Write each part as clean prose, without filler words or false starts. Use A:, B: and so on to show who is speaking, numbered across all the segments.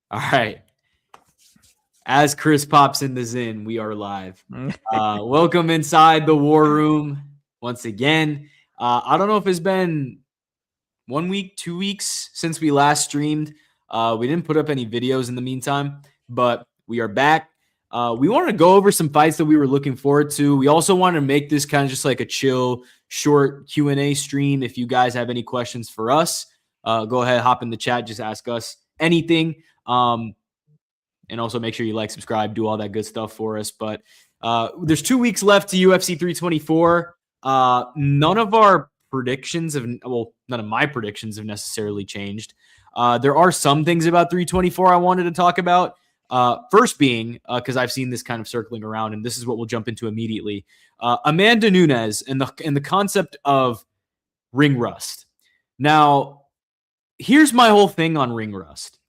A: All right. As Chris pops in the Zin, we are live. Welcome inside the War Room once again. I don't know if it's been 1 week, 2 weeks since we last streamed. We didn't put up any videos in the meantime, but we are back. We wanted to go over some fights that we were looking forward to. We also wanted to make this kind of just like a chill, short Q&A stream. If you guys have any questions for us, go ahead, hop in the chat, just ask us anything. And also make sure you like, subscribe, do all that good stuff for us. But there's 2 weeks left to UFC 324. None of our predictions none of my predictions have necessarily changed. There are some things about 324 I wanted to talk about. First being, because I've seen this kind of circling around, and this is what we'll jump into immediately. Amanda Nunes and the concept of ring rust. Now, here's my whole thing on ring rust.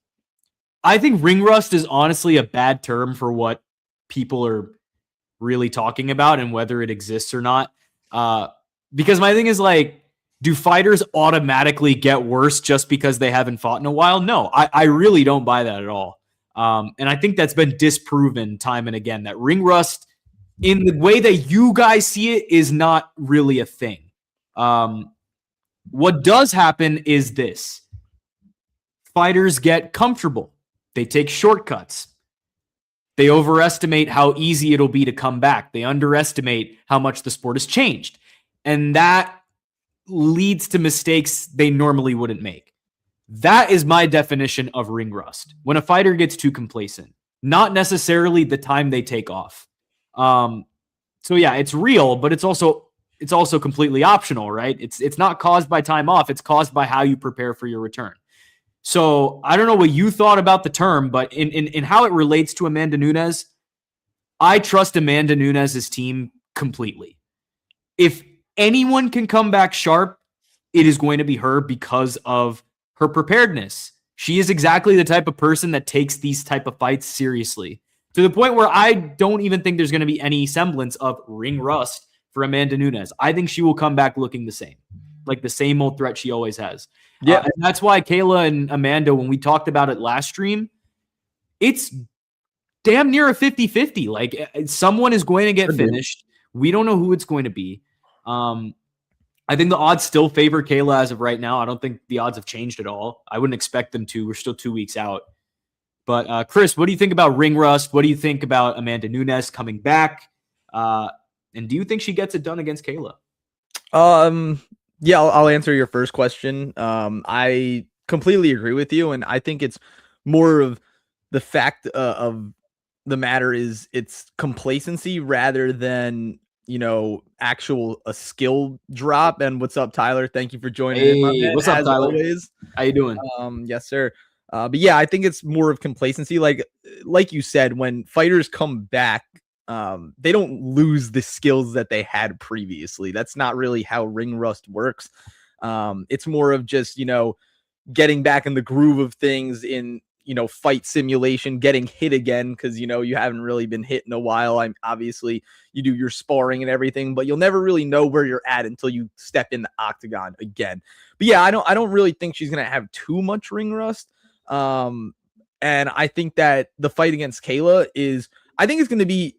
A: I think ring rust is honestly a bad term for what people are really talking about and whether it exists or not. Because my thing is like, do fighters automatically get worse just because they haven't fought in a while? No, I really don't buy that at all. And I think that's been disproven time and again, that ring rust in the way that you guys see it is not really a thing. What does happen is this. Fighters get comfortable. They take shortcuts. They overestimate how easy it'll be to come back. They underestimate how much the sport has changed. And that leads to mistakes they normally wouldn't make. That is my definition of ring rust. When a fighter gets too complacent, not necessarily the time they take off. So yeah, it's real, but it's also completely optional, right? It's not caused by time off. It's caused by how you prepare for your return. So I don't know what you thought about the term, but in how it relates to Amanda Nunes, I trust Amanda Nunes' team completely. If anyone can come back sharp, it is going to be her because of her preparedness. She is exactly the type of person that takes these type of fights seriously, to the point where I don't even think there's going to be any semblance of ring rust for Amanda Nunes. I think she will come back looking the same, like the same old threat she always has. Yeah, and that's why Kayla and Amanda, when we talked about it last stream, it's damn near a 50-50. Like someone is going to get finished. We don't know who it's going to be. I think the odds still favor Kayla as of right now. I don't think the odds have changed at all. I wouldn't expect them to. We're still 2 weeks out. But Chris, what do you think about ring rust? What do you think about Amanda Nunes coming back? And do you think she gets it done against Kayla?
B: Yeah, I'll answer your first question. I completely agree with you, and I think it's more of the fact of the matter is it's complacency rather than, actual a skill drop. And what's up, Tyler? Thank you for joining in, my man.
A: What's up, Tyler? Always. How you doing?
B: Yes, sir. But yeah, I think it's more of complacency. Like you said, when fighters come back, they don't lose the skills that they had previously. That's not really how ring rust works. It's more of just, getting back in the groove of things in, fight simulation, getting hit again, because, you haven't really been hit in a while. Obviously you do your sparring and everything, but you'll never really know where you're at until you step in the octagon again. But yeah, I don't really think she's going to have too much ring rust. And I think that the fight against Kayla I think it's going to be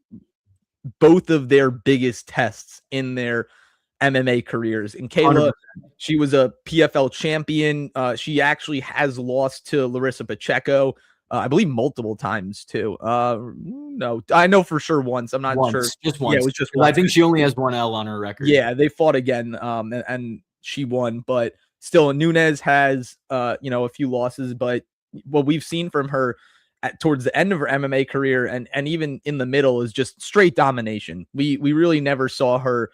B: both of their biggest tests in their MMA careers. And Kayla, 100%. She was a PFL champion. She actually has lost to Larissa Pacheco, I believe multiple times too. No, I know for sure once. I'm not sure.
A: Just once. Yeah, it was just once. I think she only has one L on her record.
B: Yeah, they fought again, and she won. But still, Nunes has, a few losses. But what we've seen from her towards the end of her MMA career and even in the middle is just straight domination. We really never saw her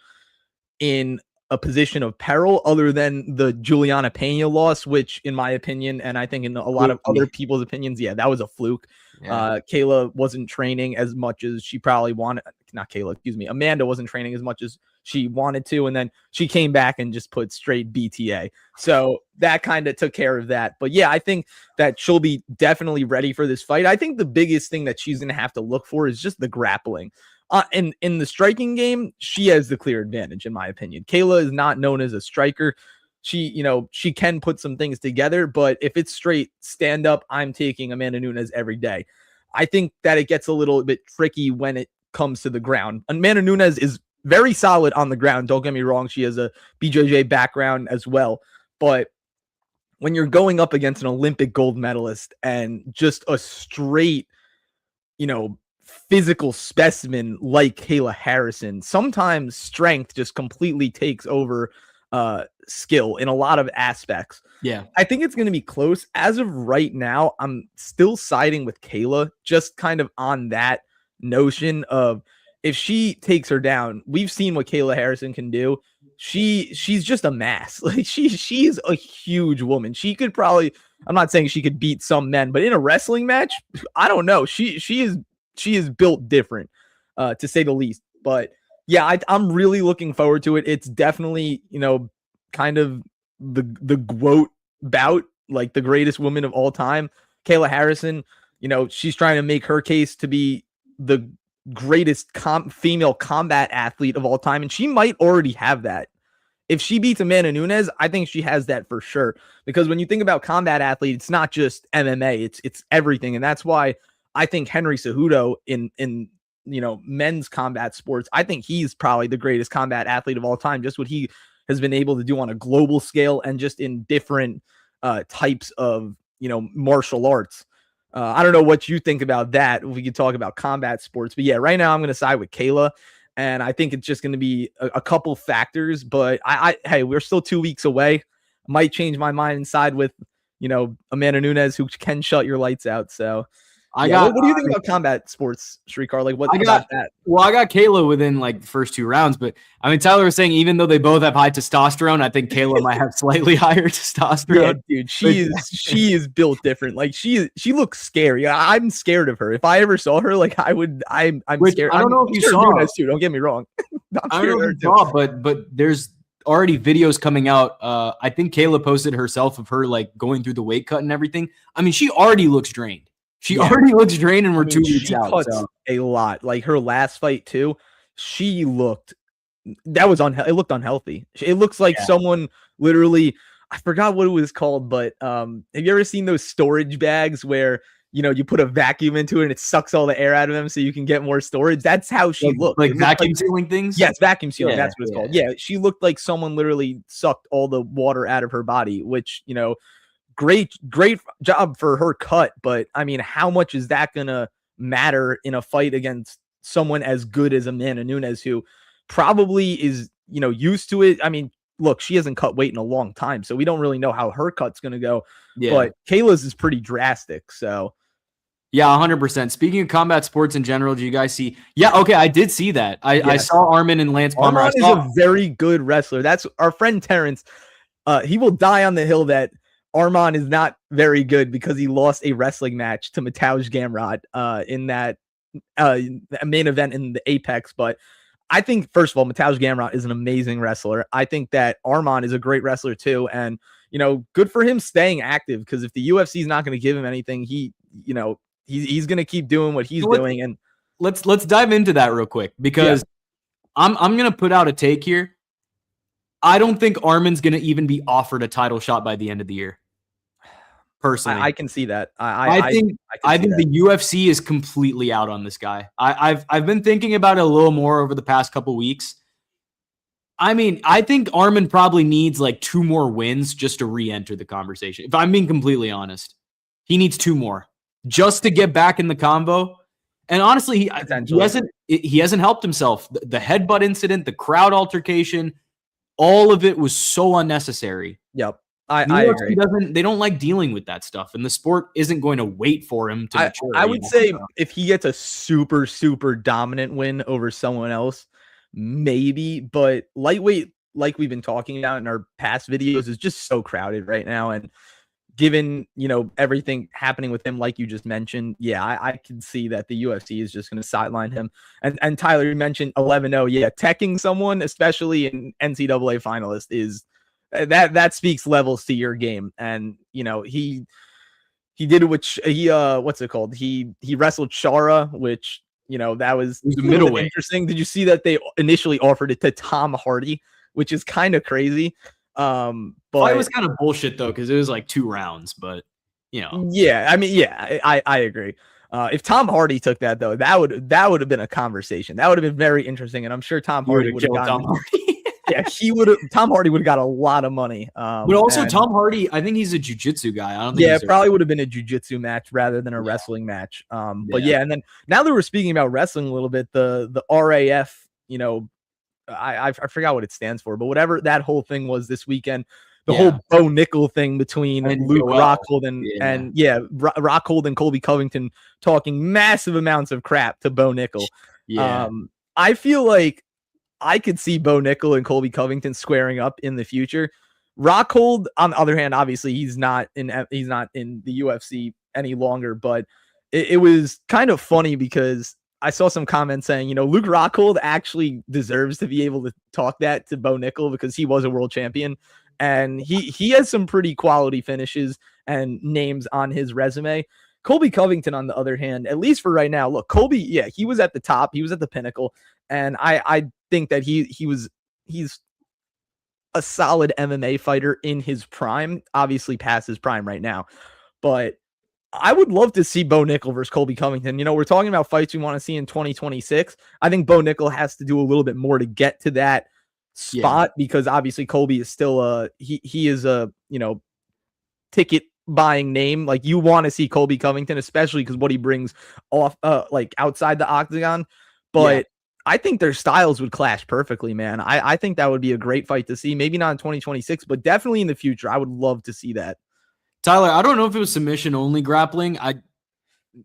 B: in a position of peril other than the Juliana Pena loss, which in my opinion, and I think in a lot of other people's opinions, yeah, that was a fluke. Yeah. Kayla wasn't training as much as she probably wanted. Not Kayla, excuse me. Amanda wasn't training as much as she wanted to. And then she came back and just put straight BTA. So that kind of took care of that. But yeah, I think that she'll be definitely ready for this fight. I think the biggest thing that she's going to have to look for is just the grappling. In the striking game, she has the clear advantage, in my opinion. Kayla is not known as a striker. she can put some things together, but if it's straight stand up, I'm taking Amanda Nunes every day. I think that it gets a little bit tricky when it comes to the ground. Amanda Nunes is very solid on the ground. Don't get me wrong. She has a BJJ background as well. But when you're going up against an Olympic gold medalist and just a straight, physical specimen like Kayla Harrison, sometimes strength just completely takes over skill in a lot of aspects.
A: Yeah.
B: I think it's going to be close. As of right now, I'm still siding with Kayla, just kind of on that notion of if she takes her down, we've seen what Kayla Harrison can do. She's just a mass. Like she's a huge woman. She could probably, I'm not saying she could beat some men, but in a wrestling match, I don't know. She is built different, to say the least. But yeah, I'm really looking forward to it. It's definitely, kind of the GOAT bout, like the greatest woman of all time. Kayla Harrison, she's trying to make her case to be the greatest female combat athlete of all time, and she might already have that. If she beats Amanda Nunes, I think she has that for sure. Because when you think about combat athlete, it's not just MMA, it's everything, and that's why I think Henry Cejudo in men's combat sports, I think he's probably the greatest combat athlete of all time. Just what he has been able to do on a global scale and just in different types of martial arts. I don't know what you think about that. We could talk about combat sports, but yeah, right now I'm going to side with Kayla, and I think it's just going to be a couple factors. But hey, we're still 2 weeks away. Might change my mind and side with Amanda Nunes, who can shut your lights out. So. What do you think about combat sports, Shrikar? Like, what about that?
A: Well, I got Kayla within like the first 2 rounds, but I mean, Tyler was saying even though they both have high testosterone, I think Kayla might have slightly higher testosterone.
B: Yeah, dude, she is built different. Like she looks scary. I'm scared of her. If I ever saw her, like I'm scared.
A: I don't know if you saw
B: her too. Don't get me wrong.
A: I don't know if you saw, but there's already videos coming out. I think Kayla posted herself of her like going through the weight cut and everything. I mean, she already looks drained. She already looks drained, and we're 2 weeks out.
B: Cuts a lot. Like her last fight too, she looked. That was it looked unhealthy. It looks like someone literally. I forgot what it was called, but have you ever seen those storage bags where you put a vacuum into it and it sucks all the air out of them so you can get more storage? That's how she looked.
A: Like vacuum sealing things.
B: Yes, vacuum sealing. That's what it's called. Yeah, she looked like someone literally sucked all the water out of her body, which great job for her cut, but I mean, how much is that gonna matter in a fight against someone as good as Amanda Nunes, who probably is used to it? I mean, look, she hasn't cut weight in a long time, so we don't really know how her cut's gonna go. But Kayla's is pretty drastic. So
A: yeah, 100%. Speaking of combat sports in general, do you guys see? Yeah, okay, I did see that. I saw Arman and Lance Palmer.
B: Arman is a very good wrestler. That's our friend Terrence. He will die on the hill that Arman is not very good because he lost a wrestling match to Mateusz Gamrot in that main event in the Apex. But I think, first of all, Mateusz Gamrot is an amazing wrestler. I think that Arman is a great wrestler too. And, good for him staying active, because if the UFC is not going to give him anything, he's going to keep doing what he's doing. And
A: let's dive into that real quick, because I'm going to put out a take here. I don't think Arman's going to even be offered a title shot by the end of the year. Personally,
B: I can see that.
A: I think the UFC is completely out on this guy. I've been thinking about it a little more over the past couple weeks. I mean, I think Arman probably needs like 2 more wins just to re-enter the conversation. If I'm being completely honest, he needs 2 more just to get back in the convo. And honestly, he hasn't helped himself. The headbutt incident, the crowd altercation, all of it was so unnecessary.
B: Yep. I agree.
A: They don't like dealing with that stuff, and the sport isn't going to wait for him to mature.
B: I would say if he gets a super, super dominant win over someone else, maybe, but lightweight, like we've been talking about in our past videos, is just so crowded right now. And given, everything happening with him, like you just mentioned, I can see that the UFC is just going to sideline him. And Tyler, you mentioned 11-0. Yeah, teching someone, especially an NCAA finalist, is that speaks levels to your game. And he did it with what's it called? He wrestled Shara, which that was
A: middleweight.
B: Interesting. Did you see that they initially offered it to Tom Hardy, which is kind of crazy? But
A: it was kind of bullshit though, because it was like 2 rounds, but
B: yeah, I mean, yeah, I agree. If Tom Hardy took that though, that would have been a conversation. That would have been very interesting, and I'm sure Tom Hardy would have gotten.
A: Tom Hardy.
B: Yeah, Tom Hardy would have got a lot of money.
A: But also Tom Hardy, I think he's a jiu-jitsu guy. I don't think
B: yeah, it probably would have been a jiu-jitsu match rather than a wrestling match. But yeah, and then now that we're speaking about wrestling a little bit, the RAF, I forgot what it stands for, but whatever that whole thing was this weekend, the whole Bo Nickel thing between Luke Rockhold and Rockhold and Colby Covington talking massive amounts of crap to Bo Nickel.
A: Yeah.
B: I feel like I could see Bo Nickel and Colby Covington squaring up in the future. Rockhold, on the other hand, obviously he's not in the UFC any longer, but it was kind of funny because I saw some comments saying, Luke Rockhold actually deserves to be able to talk that to Bo Nickel because he was a world champion and he has some pretty quality finishes and names on his resume. Colby Covington, on the other hand, at least for right now, look, Colby, yeah, he was at the top, he was at the pinnacle, and I think that he's a solid MMA fighter in his prime, obviously past his prime right now. But I would love to see Bo Nickel versus Colby Covington. We're talking about fights we want to see in 2026. I think Bo Nickel has to do a little bit more to get to that spot because obviously Colby is still he is a, ticket buying name. Like you want to see Colby Covington, especially because what he brings off like outside the octagon. But I think their styles would clash perfectly, man. I think that would be a great fight to see. Maybe not in 2026, but definitely in the future. I would love to see that.
A: Tyler, I don't know if it was submission only grappling.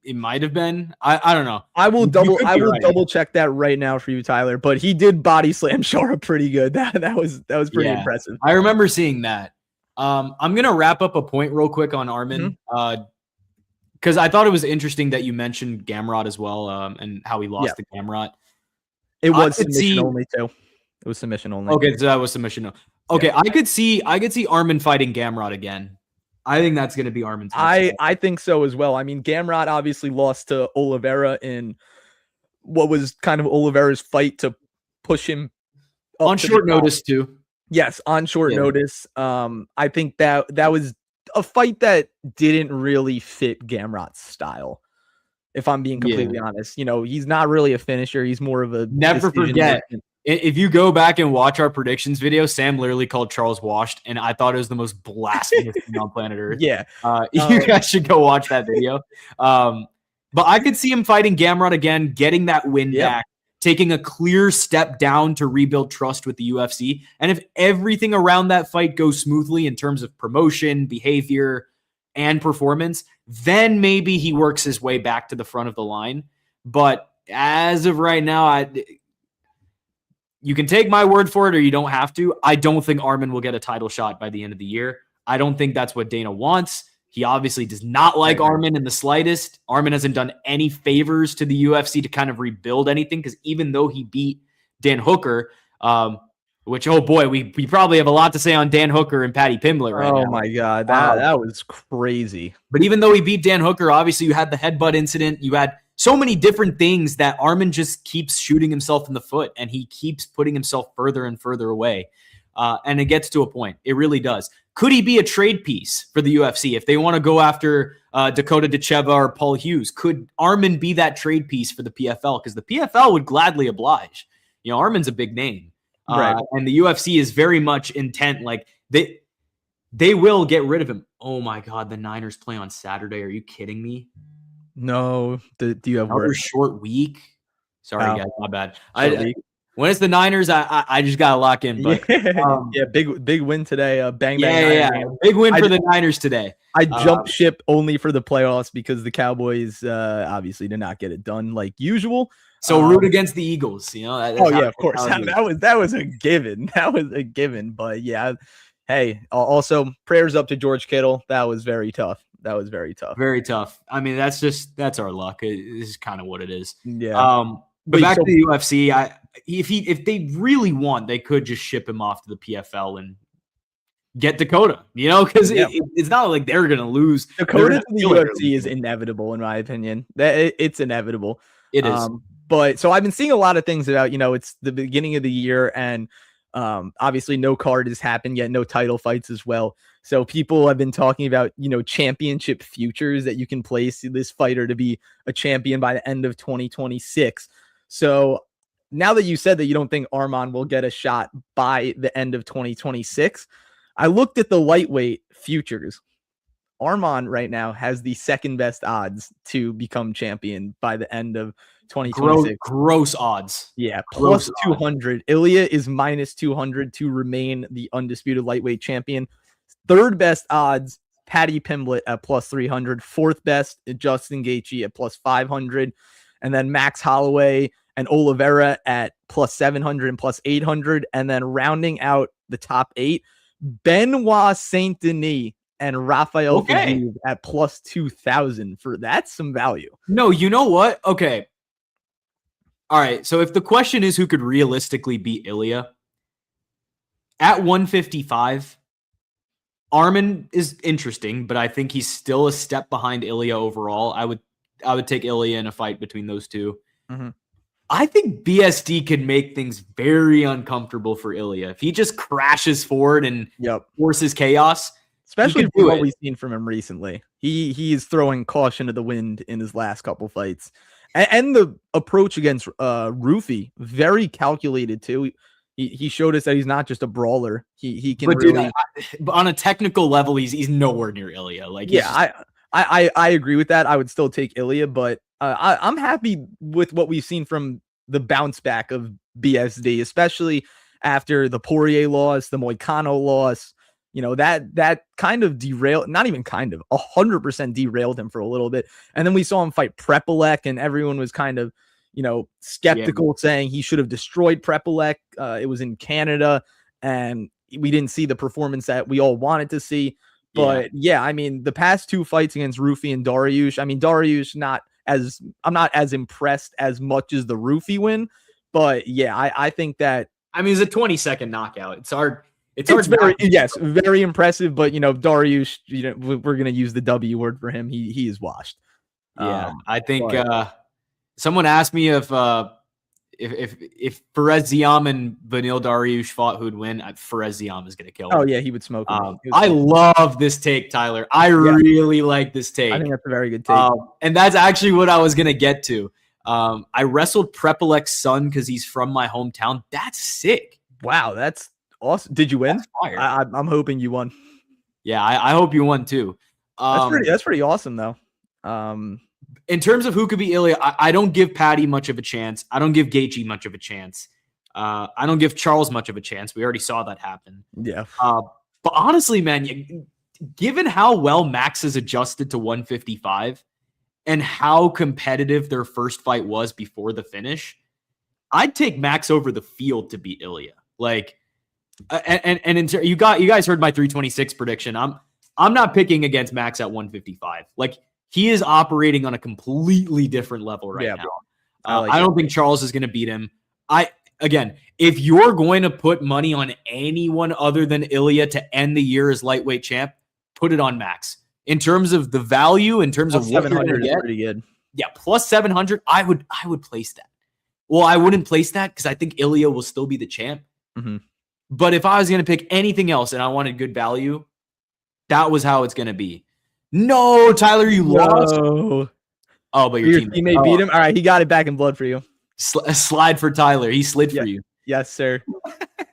A: It might have been. I don't know.
B: I will double check that right now for you, Tyler. But he did body slam Shara pretty good. That was pretty impressive.
A: I remember seeing that. I'm gonna wrap up a point real quick on Armin. Because I thought it was interesting that you mentioned Gamrot as well, and how he lost to Gamrot.
B: It was submission only too. It was submission only.
A: Okay, so that was submission. Okay, yeah. I could see Armin fighting Gamrot again. I think that's going to be Armin's.
B: I think so as well. I mean, Gamrot obviously lost to Oliveira in what was kind of Oliveira's fight to push him up
A: on short notice too.
B: Yes, on short notice. I think that was a fight that didn't really fit Gamrot's style. If I'm being completely honest, he's not really a finisher. He's more of a
A: never forget. If you go back and watch our predictions video, Sam literally called Charles washed, and I thought it was the most blasphemous thing on planet Earth.
B: Yeah.
A: You guys should go watch that video. But I could see him fighting Gamrot again, getting that win back, taking a clear step down to rebuild trust with the UFC. And if everything around that fight goes smoothly in terms of promotion, behavior, and performance, then maybe he works his way back to the front of the line. But as of right now, you can take my word for it or you don't have to. I don't think Armin will get a title shot by the end of the year. I don't think that's what Dana wants. He obviously does not like Armin in the slightest. Armin hasn't done any favors to the UFC to kind of rebuild anything because even though he beat Dan Hooker, which, oh boy, we probably have a lot to say on Dan Hooker and Patty Pimblett right now.
B: Oh my God, that was crazy.
A: But even though he beat Dan Hooker, obviously you had the headbutt incident. You had so many different things that Armin just keeps shooting himself in the foot and he keeps putting himself further and further away. And it gets to a point. It really does. Could he be a trade piece for the UFC if they want to go after Dakota Decheva or Paul Hughes? Could Armin be that trade piece for the PFL? Because the PFL would gladly oblige. Armin's a big name. And the UFC is very much intent. Like they will get rid of him. Oh my God, the Niners play on Saturday. Are you kidding me?
B: No. Do you have
A: another short week? Sorry, guys, my bad. When it's the Niners, I just gotta lock in. But
B: big win today. Bang.
A: Big win for the Niners today.
B: I jumped ship only for the playoffs because the Cowboys obviously did not get it done like usual.
A: So root against the Eagles,
B: of course. That was a given. That was a given. But yeah, hey, also prayers up to George Kittle. That was very tough. Very tough.
A: I mean, that's our luck. This is kind of what it is.
B: Yeah.
A: But back to the UFC, if they really want, they could just ship him off to the PFL and get Dakota, because it's not like they're going to lose.
B: Dakota to the UFC is inevitable, in my opinion. It's inevitable.
A: It is.
B: But so I've been seeing a lot of things about, it's the beginning of the year and Obviously, no card has happened yet, no title fights as well. So people have been talking about, championship futures that you can place this fighter to be a champion by the end of 2026. So now that you said that you don't think Arman will get a shot by the end of 2026, I looked at the lightweight futures. Arman right now has the second best odds to become champion by the end of 2026.
A: Gross odds.
B: Yeah,
A: Gross
B: plus 200. Ilya is minus 200 to remain the undisputed lightweight champion. Third best odds, Paddy Pimblett at plus 300. Fourth best, Justin Gaethje at plus 500. And then Max Holloway and Oliveira at plus 700 and plus 800. And then rounding out the top 8, Benoit Saint Denis and Rafael Fiziev at plus 2,000. That's some value.
A: No, you know what? Okay. All right. So if the question is who could realistically beat Ilya, at 155, Arman is interesting, but I think he's still a step behind Ilya overall. I would take Ilya in a fight between those two.
B: Mm-hmm.
A: I think BSD could make things very uncomfortable for Ilya. If he just crashes forward and forces chaos,
B: especially with what we've seen from him recently. He is throwing caution to the wind in his last couple fights. And the approach against Rufi, very calculated too. He showed us that he's not just a brawler. He can really
A: on a technical level, he's nowhere near Ilya.
B: I agree with that. I would still take Ilya, but I'm happy with what we've seen from the bounce back of BSD, especially after the Poirier loss, the Moicano loss. That kind of derailed, not even kind of, 100% derailed him for a little bit. And then we saw him fight Prepolek, and everyone was kind of, skeptical, saying he should have destroyed Prepolek. It was in Canada, and we didn't see the performance that we all wanted to see. But I mean, the past two fights against Rufi and Dariush, Dariush, I'm not as impressed as much as the Rufi win. But I think that,
A: it's a 20-second knockout. It's hard.
B: It's very impressive. But Dariush, we're gonna use the W word for him. He is washed.
A: I think someone asked me if Perez Ziam and Beneil Dariush fought, who'd win. Perez Ziam is gonna kill him.
B: Oh yeah, he would smoke him.
A: I love this take, Tyler. I really like this take.
B: I think that's a very good take.
A: And that's actually what I was gonna get to. I wrestled Prepolek's son because he's from my hometown. That's sick.
B: Wow, that's awesome. Did you win? I'm hoping you won.
A: Yeah, I hope you won too.
B: That's pretty awesome though.
A: In terms of who could be Ilya, I don't give Paddy much of a chance. I don't give Gaethje much of a chance. I don't give Charles much of a chance. We already saw that happen.
B: Yeah.
A: But honestly, man, given how well Max has adjusted to 155 and how competitive their first fight was before the finish, I'd take Max over the field to beat Ilya. You guys heard my 326 prediction. I'm not picking against Max at 155. He is operating on a completely different level right now. I don't think Charles is going to beat him. Again, if you're going to put money on anyone other than Ilya to end the year as lightweight champ, put it on Max. In terms of the value, in terms of what you're going to get,
B: pretty good.
A: Yeah, plus 700. I would place that. Well, I wouldn't place that because I think Ilya will still be the champ.
B: Mm-hmm.
A: But if I was going to pick anything else and I wanted good value, that was how it's going to be. No, Tyler, you lost.
B: Oh,
A: but your
B: teammate beat him. All right, he got it back in blood for you.
A: Slide for Tyler. He slid for you.
B: Yes, sir.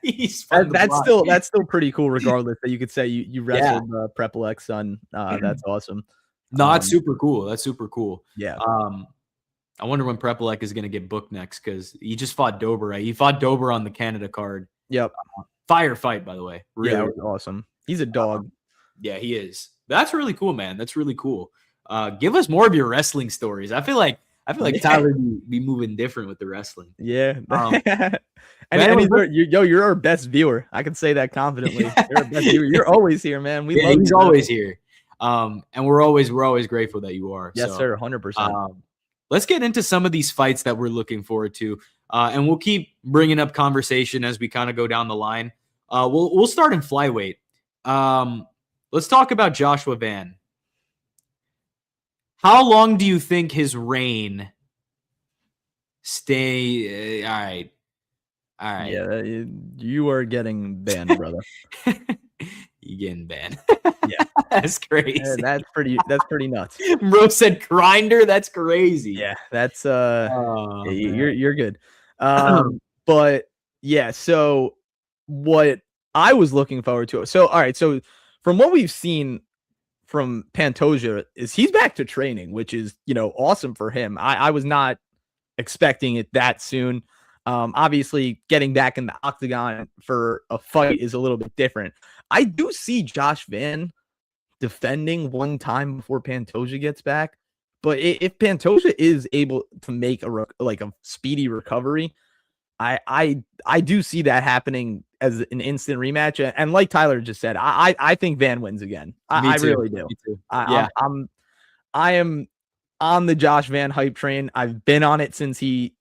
B: That's still pretty cool. Regardless, that you could say you wrestled Prepolek's son. That's awesome.
A: No, that's super cool. That's super cool.
B: Yeah.
A: I wonder when Prepolek is going to get booked next because he just fought Dober, right? He fought Dober on the Canada card.
B: Yep.
A: Fire fight, by the way. Really,
B: it was awesome. He's a dog.
A: Yeah, he is. That's really cool, man. That's really cool. Give us more of your wrestling stories. I feel like Tyler be moving different with the wrestling.
B: Yeah. You're our best viewer. I can say that confidently. You're our best viewer. You're always here, man.
A: He's always here. And we're always grateful that you are.
B: Yes, sir. 100%.
A: Let's get into some of these fights that we're looking forward to. And we'll keep bringing up conversation as we kind of go down the line. We'll start in flyweight. Let's talk about Joshua Van. How long do you think his reign stay? All right. All right.
B: Yeah, you are getting banned, brother.
A: You getting banned.
B: Yeah.
A: That's crazy.
B: That's pretty nuts.
A: Bro said grinder. That's crazy.
B: Yeah, that's
A: Oh,
B: you're good. But yeah, so what I was looking forward to. So all right, so from what we've seen from Pantoja is he's back to training, which is, awesome for him. I was not expecting it that soon. Obviously getting back in the octagon for a fight is a little bit different. I do see Josh Van defending one time before Pantoja gets back. But if Pantoja is able to make a speedy recovery, I do see that happening as an instant rematch. And like Tyler just said, I think Van wins again. I really do.
A: Me too.
B: I am on the Josh Van hype train. I've been on it since he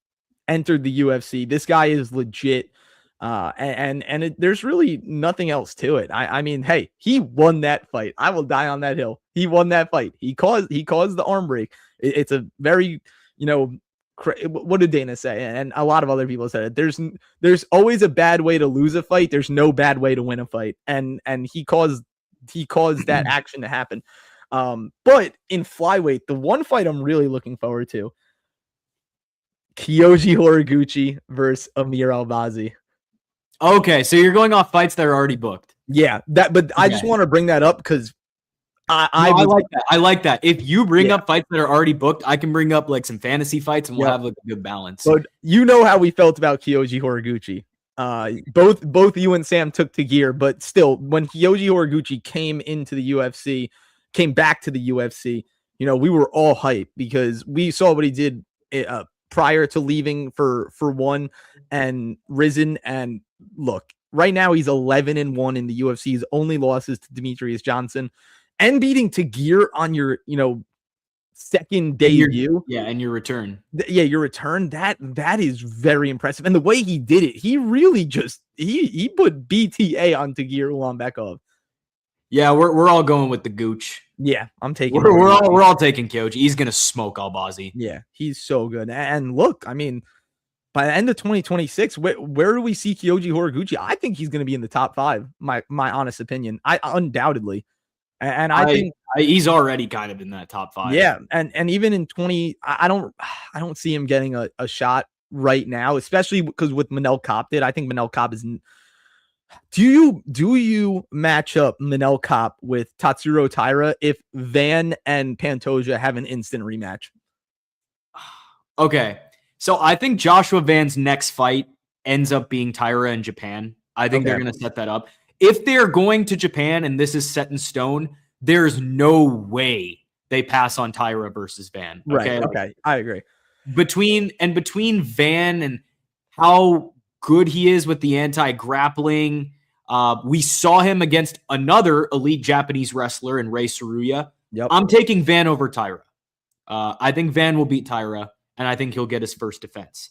B: entered the UFC. This guy is legit. There's really nothing else to it. I mean, hey, he won that fight. I will die on that hill. He won that fight. He caused the arm break. It's a very, what did Dana say? And a lot of other people said it. There's always a bad way to lose a fight. There's no bad way to win a fight. And he caused that action to happen. But in flyweight, the one fight I'm really looking forward to, Kyoji Horiguchi versus Amir Albazi.
A: Okay, so you're going off fights that are already booked.
B: Yeah, but I just want to bring that up because I
A: like that. I like that. If you bring up fights that are already booked, I can bring up like some fantasy fights and we'll have like a good balance.
B: But you know how we felt about Kyoji Horiguchi. Both you and Sam took to gear, but still, when Kyoji Horiguchi came back to the UFC, we were all hyped because we saw what he did prior to leaving for one and risen. And look, right now he's 11-1 in the UFC. His only losses to Demetrius Johnson and beating Tagir on your, second debut.
A: And your return.
B: Your return. That is very impressive. And the way he did it, he really just he put BTA on Tagir Ulanbekov.
A: Yeah, we're all going with the gooch.
B: Yeah, I'm taking.
A: We're all taking Kyoji. He's gonna smoke Albazi.
B: Yeah, he's so good. And look, I mean, by the end of 2026, where do we see Kyoji Horiguchi? I think he's going to be in the top 5. My honest opinion. I undoubtedly. And I think
A: he's already kind of in that top 5.
B: Yeah, and even in 20, I don't see him getting a shot right now, especially because with Manel Kopp I think Manel Kopp is. Do you match up Manel Kopp with Tatsuro Taira if Van and Pantoja have an instant rematch?
A: Okay, so I think Joshua Van's next fight ends up being Taira in Japan. I think they're going to set that up. If they're going to Japan and this is set in stone, there's no way they pass on Taira versus Van. Okay?
B: Right. Okay. I agree.
A: Between Van and how good he is with the anti-grappling, we saw him against another elite Japanese wrestler in Rei Saruya.
B: Yep.
A: I'm taking Van over Taira. I think Van will beat Taira, and I think he'll get his first defense.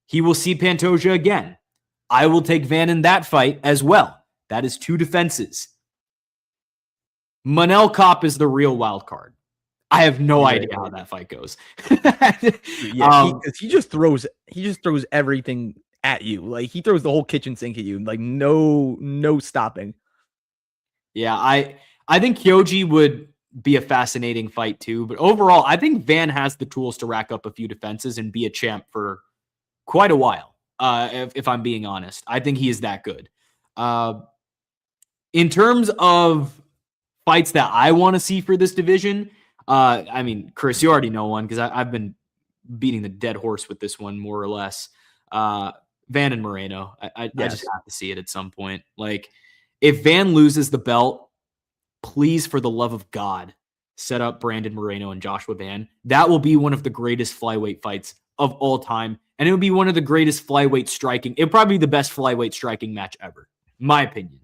A: He will see Pantoja again. I will take Van in that fight as well. That is 2 defenses. Manel Kopp is the real wild card. I have no idea how that fight goes.
B: He just throws everything at you. Like he throws the whole kitchen sink at you. Like no stopping.
A: Yeah, I think Kyoji would be a fascinating fight too. But overall, I think Van has the tools to rack up a few defenses and be a champ for quite a while. If I'm being honest, I think he is that good. In terms of fights that I want to see for this division, I mean, Chris, you already know one because I've been beating the dead horse with this one more or less. Van and Moreno. I just have to see it at some point. Like, if Van loses the belt, please, for the love of God, set up Brandon Moreno and Joshua Van. That will be one of the greatest flyweight fights of all time. And it would be one of the greatest flyweight striking. It would probably be the best flyweight striking match ever, in my opinion.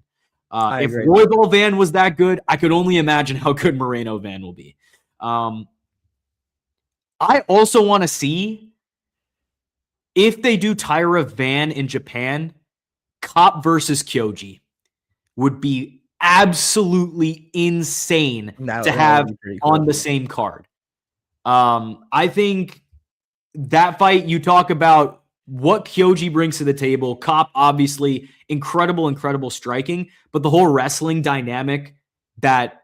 A: If Royval Van was that good, I could only imagine how good Moreno Van will be. I also want to see if they do Taira Van in Japan, Kopp versus Kyoji would be absolutely insane to have on the same card. I think that fight, you talk about what Kyoji brings to the table. Cop, obviously, incredible striking, but the whole wrestling dynamic that,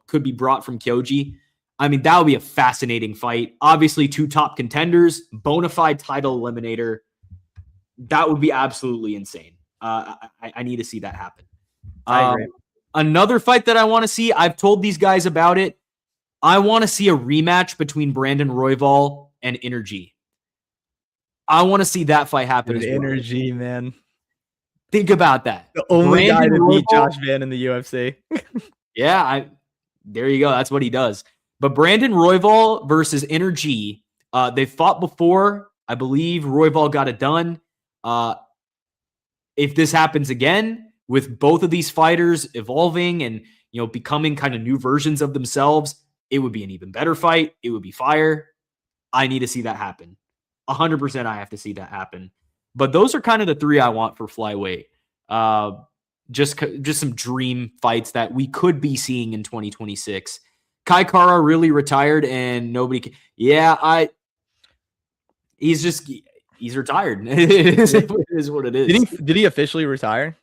A: could be brought from Kyoji, I mean, that would be a fascinating fight. Obviously, 2 top contenders, bona fide title eliminator. That would be absolutely insane. I need to see that happen.
B: I agree.
A: Another fight that I want to see, I've told these guys about it. I want to see a rematch between Brandon Royval and Energy. I want to see that fight happen.
B: Dude,
A: as well.
B: Energy, man.
A: Think about that.
B: The only
A: Brandon
B: guy to beat
A: Royval,
B: Josh Van in the UFC.
A: yeah, there you go. That's what he does. But Brandon Royval versus Energy, they fought before. I believe Royval got it done. If this happens again with both of these fighters evolving and becoming kind of new versions of themselves, it would be an even better fight. It would be fire. I need to see that happen. 100% I have to see that happen. But those are kind of the 3 I want for flyweight. Just some dream fights that we could be seeing in 2026. Kai Kara really retired and nobody can. Yeah, he's retired. It is what it is.
B: Did he officially retire?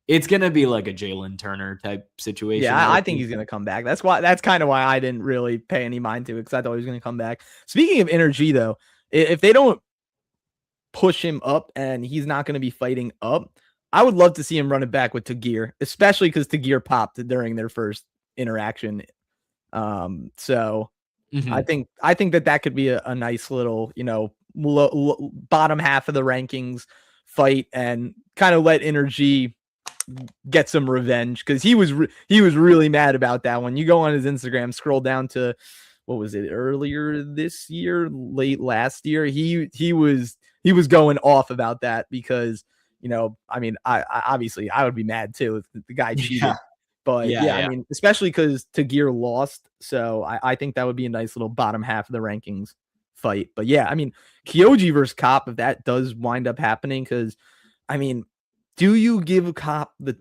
A: It's gonna be like a Jalen Turner type situation.
B: Yeah, I think he's gonna come back. That's kind of why I didn't really pay any mind to it, because I thought he was gonna come back. Speaking of Energy, though, if they don't push him up and he's not gonna be fighting up, I would love to see him run it back with Tagir, especially because Tagir popped during their first interaction. So I think that could be a nice little, bottom half of the rankings fight and kind of let Energy get some revenge, because he was really mad about that one. You go on his Instagram, scroll down to, what was it, earlier this year, late last year, he was going off about that because, I mean, I obviously I would be mad too if the guy cheated. Yeah. But yeah, I mean, especially because Tagir lost. So I think that would be a nice little bottom half of the rankings fight. But yeah, I mean, Kyoji versus Cop, if that does wind up happening, because I mean, do you give Cop the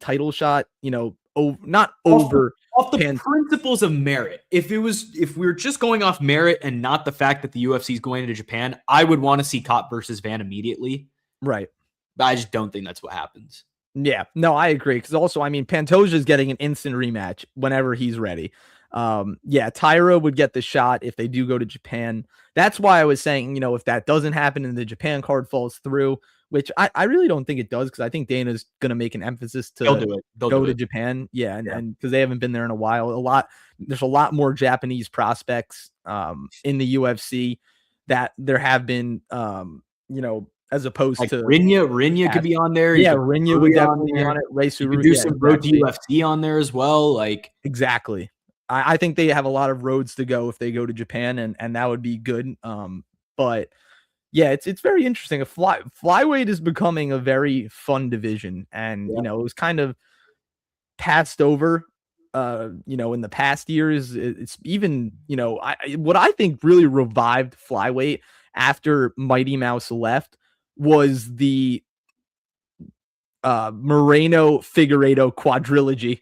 B: title shot? Not over
A: off the principles of merit. If we're just going off merit and not the fact that the UFC is going into Japan, I would want to see Cop versus Van immediately.
B: Right.
A: But I just don't think that's what happens.
B: Yeah, no, I agree. Because also, I mean, Pantoja is getting an instant rematch whenever he's ready. Yeah, Tyra would get the shot if they do go to Japan. That's why I was saying, if that doesn't happen and the Japan card falls through, which I really don't think it does, because I think Dana's going to make an emphasis to go to Japan. Yeah, and because they haven't been there in a while. There's a lot more Japanese prospects in the UFC that there have been, as opposed to
A: Rinya could be on there.
B: Yeah, Rinya would definitely be on it.
A: You could do some road to UFC on there as well. Like,
B: exactly. I think they have a lot of roads to go if they go to Japan, and that would be good. But yeah, it's very interesting. Flyweight is becoming a very fun division, and it was kind of passed over. In the past years, it's even what I think really revived flyweight after Mighty Mouse left was the Moreno Figueiredo quadrilogy.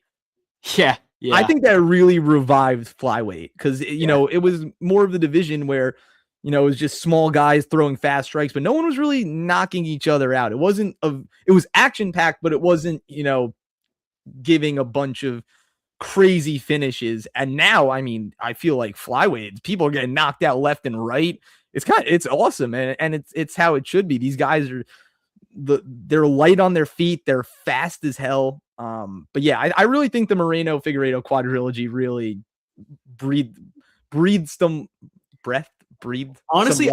A: Yeah.
B: I think that really revived flyweight, because it was more of the division where it was just small guys throwing fast strikes, but no one was really knocking each other out. It was action packed, but it wasn't giving a bunch of crazy finishes. And now, I mean, I feel like flyweight, people are getting knocked out left and right. It's awesome, and it's how it should be. These guys they're light on their feet, they're fast as hell. But yeah, I really think the Moreno Figueiredo quadrilogy really breathed some breath.
A: Honestly,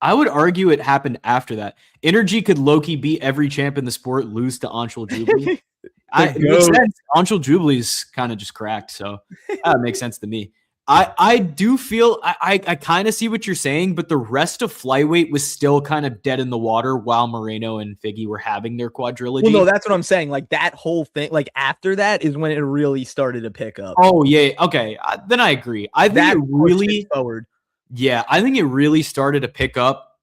A: I would argue it happened after that. Energy could low-key beat every champ in the sport, lose to Anshul Jubli. It makes sense. Anshul Jubli's kind of just cracked, so that makes sense to me. I do feel I kind of see what you're saying, but the rest of flyweight was still kind of dead in the water while Moreno and Figgy were having their quadrilogy.
B: Well, no, that's what I'm saying. Like, that whole thing, like, after that is when it really started to pick up.
A: Oh yeah, okay, then I agree. I think
B: that
A: it really
B: forward.
A: Yeah, I think it really started to pick up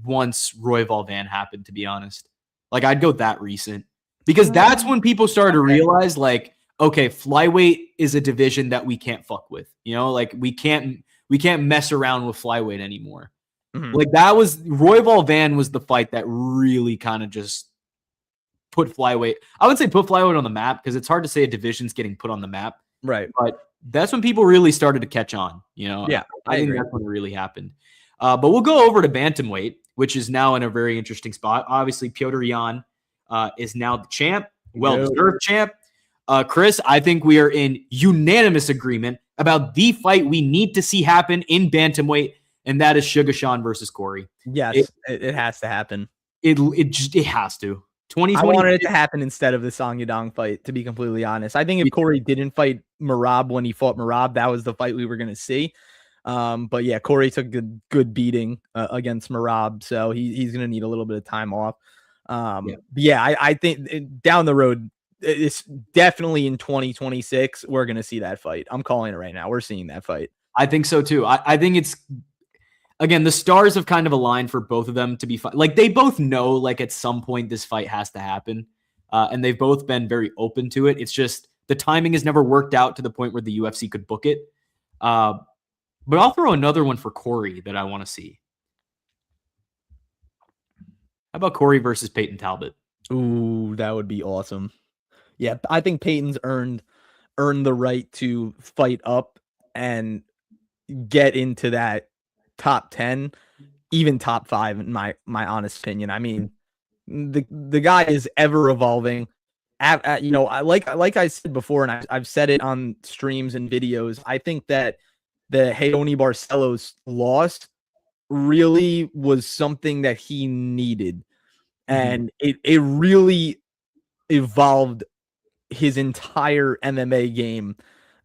A: once Royval Van happened. To be honest, like, I'd go that recent, because that's when people started to realize, like, okay, flyweight is a division that we can't fuck with. Like, we can't mess around with flyweight anymore. Like that was Royval Van was the fight that really kind of just put flyweight. I would say put flyweight on the map because it's hard to say a division's getting put on the map.
B: Right.
A: But that's when people really started to catch on.
B: Yeah,
A: I think that's when it really happened. But we'll go over to bantamweight, which is now in a very interesting spot. Obviously, Piotr Jan is now the champ, well-deserved champ. Chris, I think we are in unanimous agreement about the fight we need to see happen in bantamweight, and that is Sugashan versus Corey.
B: Yes, it has to happen.
A: It has to. 2020.
B: I wanted it to happen instead of the Song Yadong fight, to be completely honest. I think if Corey didn't fight Merab when he fought Merab, that was the fight we were going to see. But yeah, Corey took a good beating against Merab, so he's going to need a little bit of time off. I think down the road, it's definitely in 2026, we're going to see that fight. I'm calling it right now. We're seeing that fight.
A: I think so too. I think it's, again, the stars have kind of aligned for both of them to be like they both know like at some point this fight has to happen, and they've both been very open to it. It's just the timing has never worked out to the point where the UFC could book it. But I'll throw another one for Corey that I want to see. How about Corey versus Peyton Talbot?
B: Ooh, that would be awesome. Yeah, I think Peyton's earned the right to fight up and get into that top 10, even top 5 in my honest opinion. I mean, the guy is ever evolving. Like I said before, and I've said it on streams and videos, I think that the Raoni Barcelos loss really was something that he needed. And it really evolved his entire MMA game,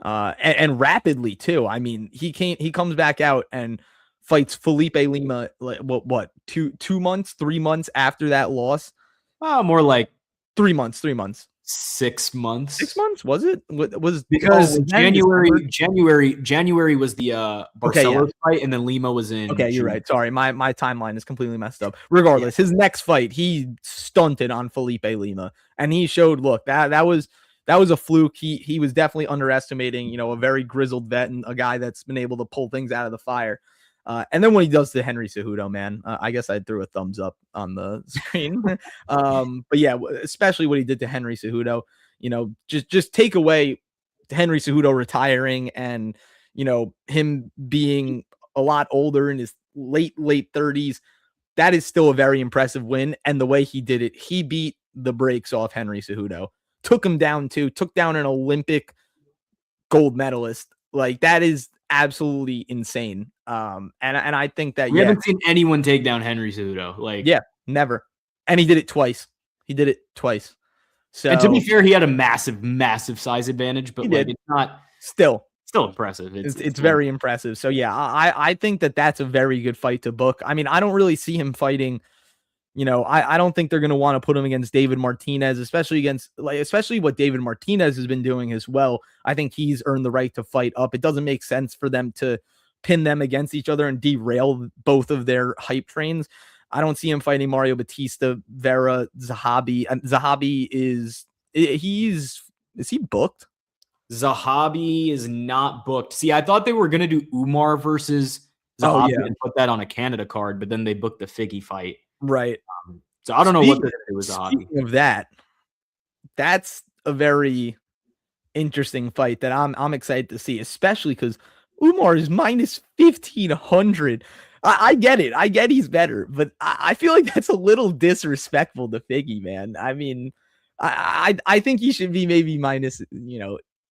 B: and rapidly too. I mean, he comes back out and fights Felipe Lima, like what 2 months, 3 months after that loss.
A: More like
B: 3 months.
A: 6 months.
B: 6 months, was it? Was
A: because January was the Barcelos fight, and then Lima was in.
B: Okay, you're right. Sorry, my timeline is completely messed up. Regardless, his next fight, he stunted on Felipe Lima, and he showed, look, that was a fluke. He was definitely underestimating, a very grizzled vet and a guy that's been able to pull things out of the fire. And then when he does to Henry Cejudo, man, I guess I threw a thumbs up on the screen. But yeah, especially what he did to Henry Cejudo, just take away Henry Cejudo retiring and, him being a lot older in his late 30s. That is still a very impressive win. And the way he did it, he beat the brakes off Henry Cejudo, took him down took down an Olympic gold medalist. Like, that is absolutely insane. And I think that
A: we haven't seen anyone take down Henry Cejudo.
B: Never. And he did it twice. So,
A: and to be fair, he had a massive size advantage, but it's not still impressive.
B: It's very impressive. So yeah, I think that that's a very good fight to book. I mean, I don't really see him fighting. I don't think they're going to want to put him against David Martinez, especially what David Martinez has been doing as well. I think he's earned the right to fight up. It doesn't make sense for them to pin them against each other and derail both of their hype trains. I don't see him fighting Mario Batista, Vera, Zahabi. Zahabi is he booked?
A: Zahabi is not booked. See, I thought they were going to do Umar versus Zahabi and put that on a Canada card, but then they booked the Figgy fight.
B: Right.
A: So I don't know what they're going to do with Zahabi.
B: Speaking of that, that's a very interesting fight that I'm excited to see, especially because Umar is minus 1,500. I get it. I get he's better, but I feel like that's a little disrespectful to Figgy, man. I mean, I think he should be maybe minus,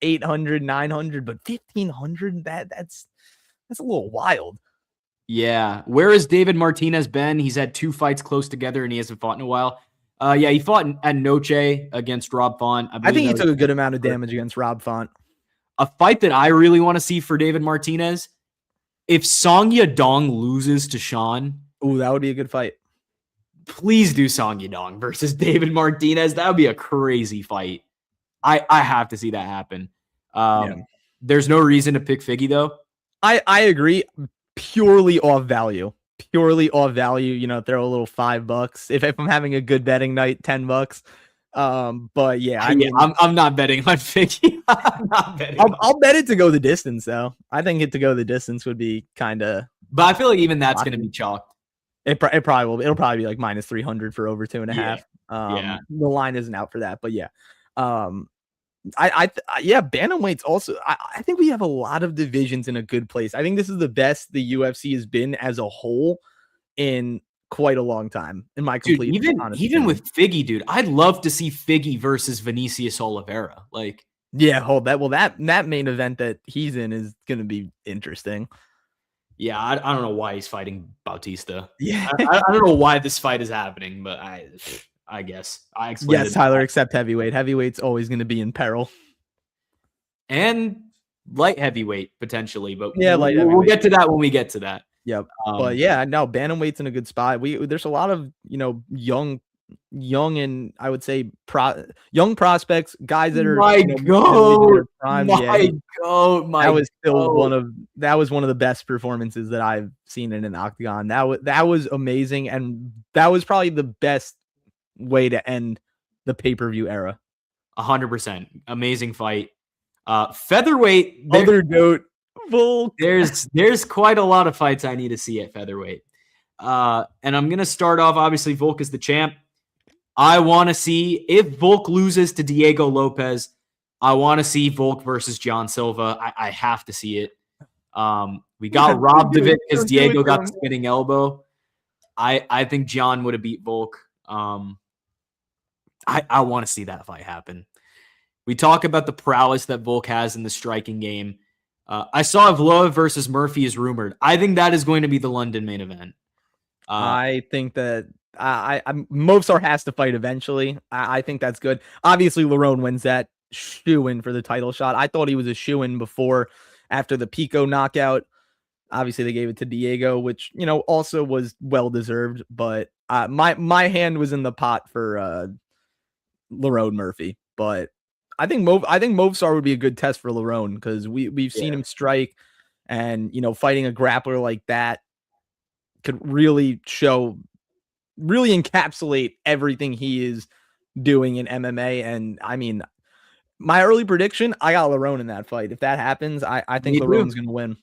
B: 800, 900, but 1,500, that's a little wild.
A: Yeah. Where has David Martinez been? He's had 2 fights close together and he hasn't fought in a while. He fought at Noche against Rob Font.
B: I think he took a good amount of damage against Rob Font.
A: A fight that I really want to see for David Martinez, if Song Yadong loses to Sean.
B: Ooh, that would be a good fight.
A: Please do Song Yadong versus David Martinez. That would be a crazy fight. I have to see that happen. There's no reason to pick Figgy, though.
B: I agree. Purely off value. Throw a little $5. If I'm having a good betting night, $10. But yeah,
A: I'm not betting on Figgy. I'm not betting.
B: I'll bet it to go the distance, though. I think it to go the distance would be kind of
A: But I feel like even that's going to be chalked.
B: It probably will. It'll probably be like minus 300 for over 2.5.
A: Yeah.
B: The line isn't out for that, but yeah. Bantamweight's also. I think we have a lot of divisions in a good place. I think this is the best the UFC has been as a whole in quite a long time. In my complete,
A: even with Figgy, dude, I'd love to see Figgy versus Vinicius Oliveira. Like,
B: yeah, hold that. Well, that main event that he's in is going to be interesting.
A: Yeah, I don't know why he's fighting Bautista.
B: Yeah,
A: I don't know why this fight is happening, but I guess I explained.
B: Yes, Tyler, except heavyweight. Heavyweight's always going to be in peril.
A: And light heavyweight potentially, but
B: yeah,
A: we'll get to that when we get to that.
B: Yep. But yeah, no, bantamweight's in a good spot. There's a lot of young and I would say young prospects, guys that are that was one of the best performances that I've seen in an octagon. That was amazing, and that was probably the best way to end the pay-per-view era.
A: 100%. Amazing fight. Featherweight,
B: other note, Volk.
A: There's quite a lot of fights I need to see at featherweight. And I'm gonna start off. Obviously, Volk is the champ. I want to see if Volk loses to Diego Lopez. I want to see Volk versus John Silva. I have to see it. We got robbed of it because Diego got the spinning elbow. I think John would have beat Volk. I want to see that fight happen. We talk about the prowess that Volk has in the striking game. I saw Evloev versus Murphy is rumored. I think that is going to be the London main event.
B: I think that Movsar has to fight eventually. I think that's good. Obviously, Lerone wins that shoo-in for the title shot. I thought he was a shoo-in before, after the Pico knockout. Obviously, they gave it to Diego, which also was well deserved. But my hand was in the pot for Lerone Murphy. But I think Movsar would be a good test for Lerone, because we've seen him strike, and fighting a grappler like that could really encapsulate everything he is doing in MMA. And I mean, my early prediction, I got Lerone in that fight. If that happens, I think Lerone's going to win.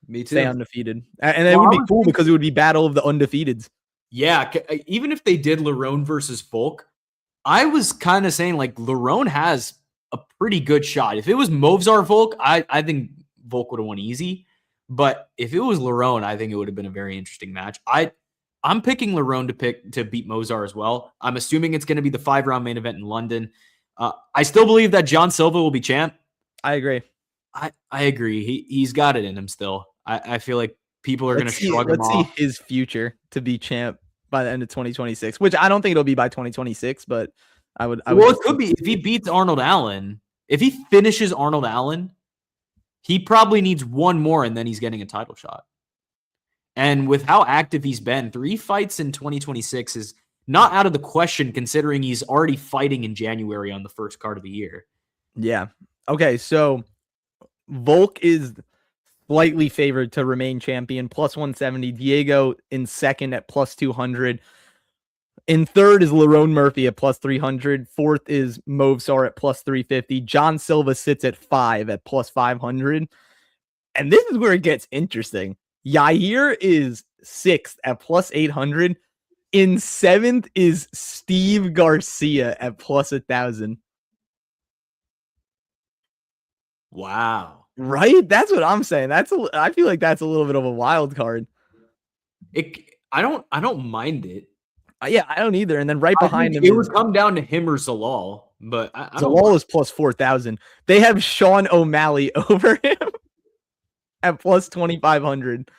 A: Me too.
B: Stay undefeated. And it would be cool because it would be battle of the undefeateds.
A: Yeah. Even if they did Lerone versus Volk, I was kind of saying like Lerone has a pretty good shot. If it was Movsar Volk, I think Volk would have won easy. But if it was Lerone, I think it would have been a very interesting match. I'm picking Lerone to beat Movsar as well. I'm assuming it's going to be the 5-round main event in London. I still believe that John Silva will be champ.
B: I agree.
A: I agree. He's got it in him still. I feel like people are going to shrug him off.
B: Let's see his future to be champ by the end of 2026, which I don't think it'll be by 2026, but
A: it could be if he beats Arnold Allen. If he finishes Arnold Allen, he probably needs one more, and then he's getting a title shot. And with how active he's been, 3 fights in 2026 is not out of the question, considering he's already fighting in January on the first card of the year.
B: Yeah. Okay, so Volk is slightly favored to remain champion, plus 170. Diego in second at plus 200. In third is Lerone Murphy at plus 300. Fourth is Movsar at plus 350. John Silva sits at 5 at plus 500. And this is where it gets interesting. Yair is 6th at plus 800. In 7th is Steve Garcia at plus 1,000.
A: Wow.
B: Right? That's what I'm saying. I feel like that's a little bit of a wild card.
A: I don't mind it.
B: Yeah, I don't either. And then right behind him,
A: it would come down to him or Zalal, but
B: Zalal is plus 4,000. They have Sean O'Malley over him at plus 2,500.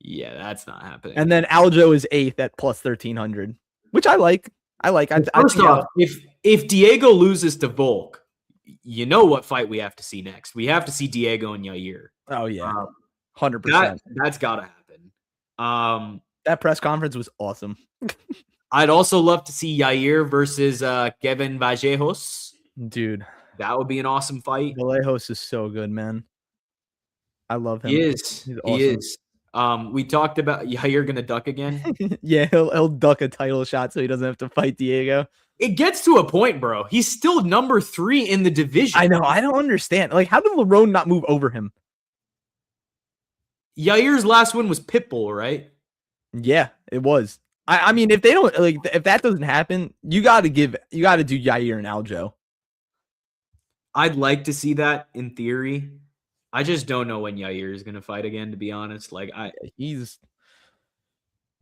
A: Yeah, that's not happening.
B: And then Aljo is 8th at plus 1,300, which I like.
A: First off, if Diego loses to Volk, you know what fight we have to see next? We have to see Diego and Yair.
B: Oh yeah, 100%.
A: That's got to happen.
B: That press conference was awesome.
A: I'd also love to see Yair versus Kevin Vallejos.
B: Dude,
A: that would be an awesome fight.
B: Vallejos is so good, man. I love him.
A: He is. Awesome. He is. We talked about Yair gonna duck again.
B: Yeah, he'll duck a title shot so he doesn't have to fight Diego.
A: It gets to a point, bro. He's still number 3 in the division.
B: I know. I don't understand. Like, how did Lerone not move over him?
A: Yair's last win was Pitbull, right?
B: Yeah, it was. I mean, if they don't like, if that doesn't happen, you got to do Yair and Aljo.
A: I'd like to see that in theory. I just don't know when Yair is going to fight again, to be honest.
B: He's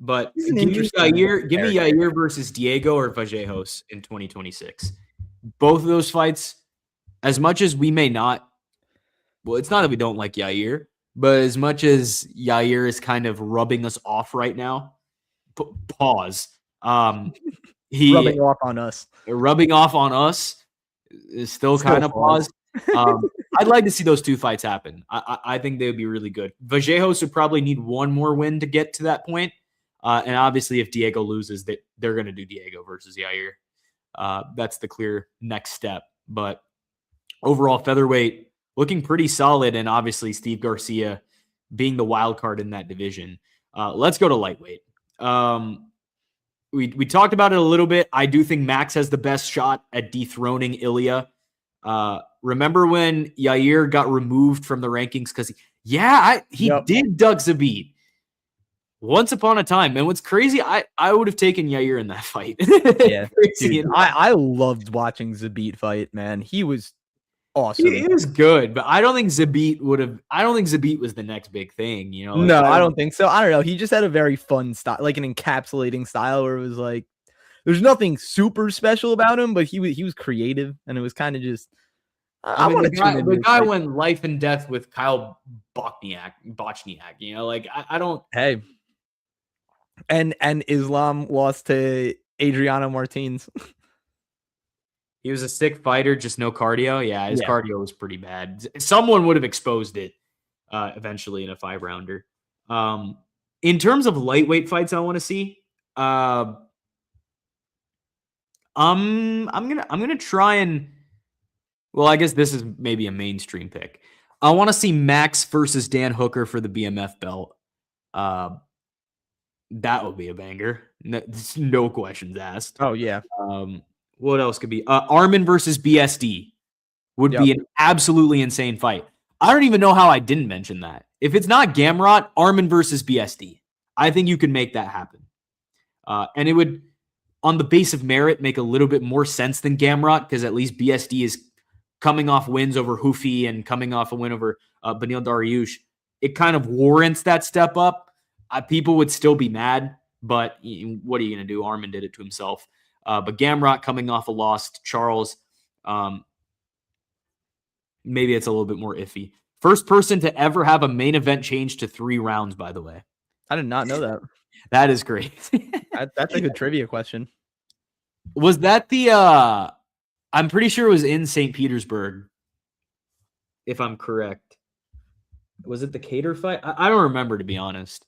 A: But
B: an
A: give me
B: interesting
A: Yair versus Diego or Vallejos in 2026. Both of those fights, as much as we may not, well, it's not that we don't like Yair, but as much as Yair is kind of rubbing us off right now, pause. He
B: rubbing off on us
A: is still kind of pause. I'd like to see those two fights happen. I think they would be really good. Vallejos would probably need one more win to get to that point. And obviously, if Diego loses, they're going to do Diego versus Yair. That's the clear next step. But overall, featherweight looking pretty solid. And obviously, Steve Garcia being the wild card in that division. Let's go to lightweight. We talked about it a little bit. I do think Max has the best shot at dethroning Ilya. Remember when Yair got removed from the rankings because he did Doug Zabit once upon a time. And what's crazy, I would have taken Yair in that fight.
B: Yeah, dude, I loved watching Zabit fight, man. He was awesome.
A: He was good, but I don't think Zabit was the next big thing, you know?
B: No, I don't think so. I don't know. He just had a very fun style, like an encapsulating style where it was like, there's nothing super special about him, but he was creative, and it was kind of just, I want to tune in.
A: The guy went life and death with Kyle Bochniak, you know, like I don't.
B: Hey. And Islam lost to Adriano Martins.
A: He was a sick fighter, just no cardio. Yeah, his cardio was pretty bad. Someone would have exposed it eventually in a 5-rounder. In terms of lightweight fights, I want to see. I'm gonna try and. Well, I guess this is maybe a mainstream pick. I want to see Max versus Dan Hooker for the BMF belt. That would be a banger. No questions asked.
B: Oh, yeah.
A: What else could be? Armin versus BSD would be an absolutely insane fight. I don't even know how I didn't mention that. If it's not Gamrot, Armin versus BSD. I think you can make that happen. And it would, on the base of merit, make a little bit more sense than Gamrot because at least BSD is coming off wins over Houfi and coming off a win over Beneil Dariush. It kind of warrants that step up. People would still be mad, but what are you going to do? Armin did it to himself. But Gamrot coming off a loss to Charles, maybe it's a little bit more iffy. First person to ever have a main event change to 3 rounds, by the way.
B: I did not know that.
A: That is great.
B: That's a good trivia question.
A: Was that I'm pretty sure it was in St. Petersburg, if I'm correct. Was it the Cater fight? I don't remember, to be honest.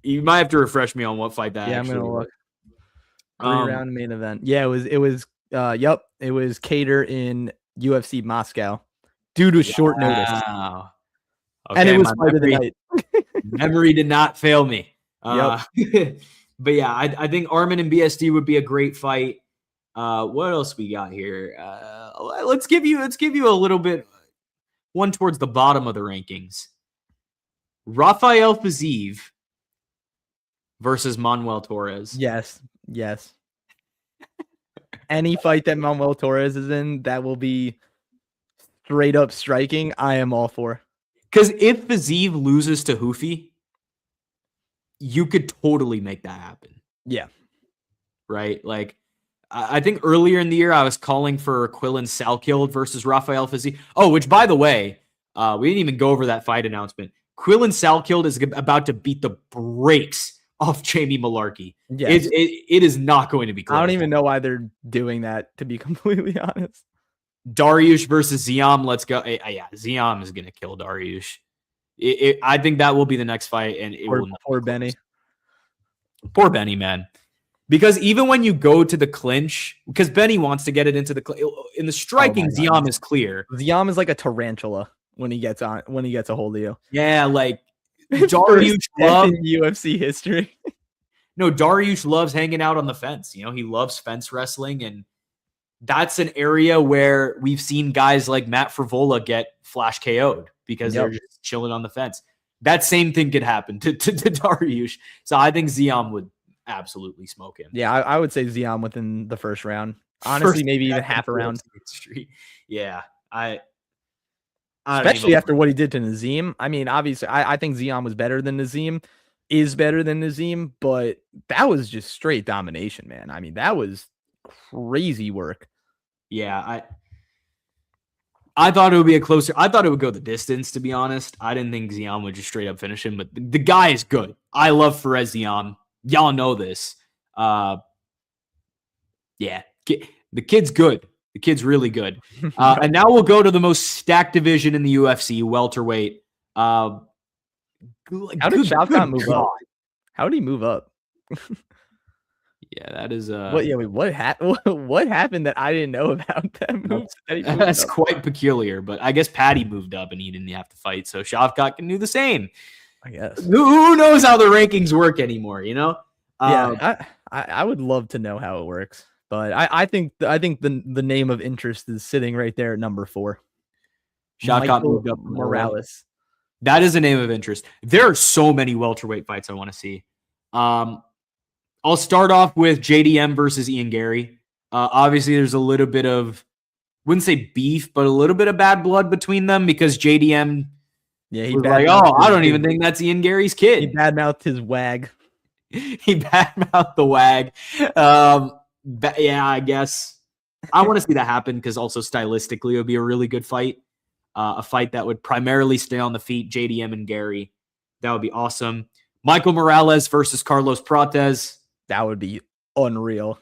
A: You might have to refresh me on what fight that actually was.
B: I'm gonna look. 3-round main event. Yeah, it was Cater in UFC Moscow due to short notice.
A: Okay,
B: and it was fight of the night.
A: Memory did not fail me. But yeah, I think Armin and BSD would be a great fight. What else we got here? Let's give you a little bit one towards the bottom of the rankings. Rafael Fiziev versus Manuel Torres.
B: Yes. Any fight that Manuel Torres is in, that will be straight up striking. I am all for.
A: Because if Fiziev loses to Houfi, you could totally make that happen.
B: Yeah.
A: Right? Like, I think earlier in the year, I was calling for Quillen Salkild versus Rafael Fiziev. Oh, which, by the way, we didn't even go over that fight announcement. Quillen Salkild is about to beat the brakes off Jamie Malarkey. Yes. It is not going to be close.
B: I don't even know why they're doing that, to be completely honest.
A: Dariush versus Ziam. Let's go. Yeah, Ziam is going to kill Dariush. I think that will be the next fight. And
B: poor Benny.
A: Poor Benny, man. Because even when you go to the clinch, because Benny wants to get it into in the striking, Ziam is clear.
B: Ziam is like a tarantula when he gets a hold of you.
A: Yeah, like Dariush loves
B: UFC history.
A: No, Dariush loves hanging out on the fence. You know, he loves fence wrestling, and that's an area where we've seen guys like Matt Frivola get flash KO'd because they're just chilling on the fence. that same thing could happen to Dariush. So I think Zion would absolutely smoke him.
B: Yeah, I would say Zion within the first round. Honestly, maybe even half a round.
A: Yeah,
B: especially after what he did to Nazim. I mean, obviously, I think Zion was better than Nazim, but that was just straight domination, man. I mean, that was crazy work.
A: Yeah, I thought it would be I thought it would go the distance, to be honest. I didn't think Zion would just straight up finish him, but the guy is good. I love Fares Zion. Y'all know this. Yeah, the kid's good. The kid's really good. And now we'll go to the most stacked division in the UFC, welterweight.
B: How did Shavkat move up? How did he move up?
A: Yeah, that is
B: what happened that I didn't know about that move?
A: That's quite peculiar, but I guess Patty moved up and he didn't have to fight, so Shavkat can do the same.
B: I guess.
A: Who knows how the rankings work anymore, you know?
B: Yeah, I would love to know how it works. But I think the name of interest is sitting right there at number 4.
A: Shavkat moved up
B: Morales.
A: That is a name of interest. There are so many welterweight fights I want to see. I'll start off with JDM versus Ian Gary. Obviously, there's a little bit of, wouldn't say beef, but a little bit of bad blood between them because JDM was like, I don't even think that's Ian Gary's kid.
B: He badmouthed his wag.
A: He badmouthed the wag. Yeah, I guess I want to see that happen because also stylistically it would be a really good fight. A fight that would primarily stay on the feet, JDM and Gary. That would be awesome. Michael Morales versus Carlos Prates.
B: That would be unreal.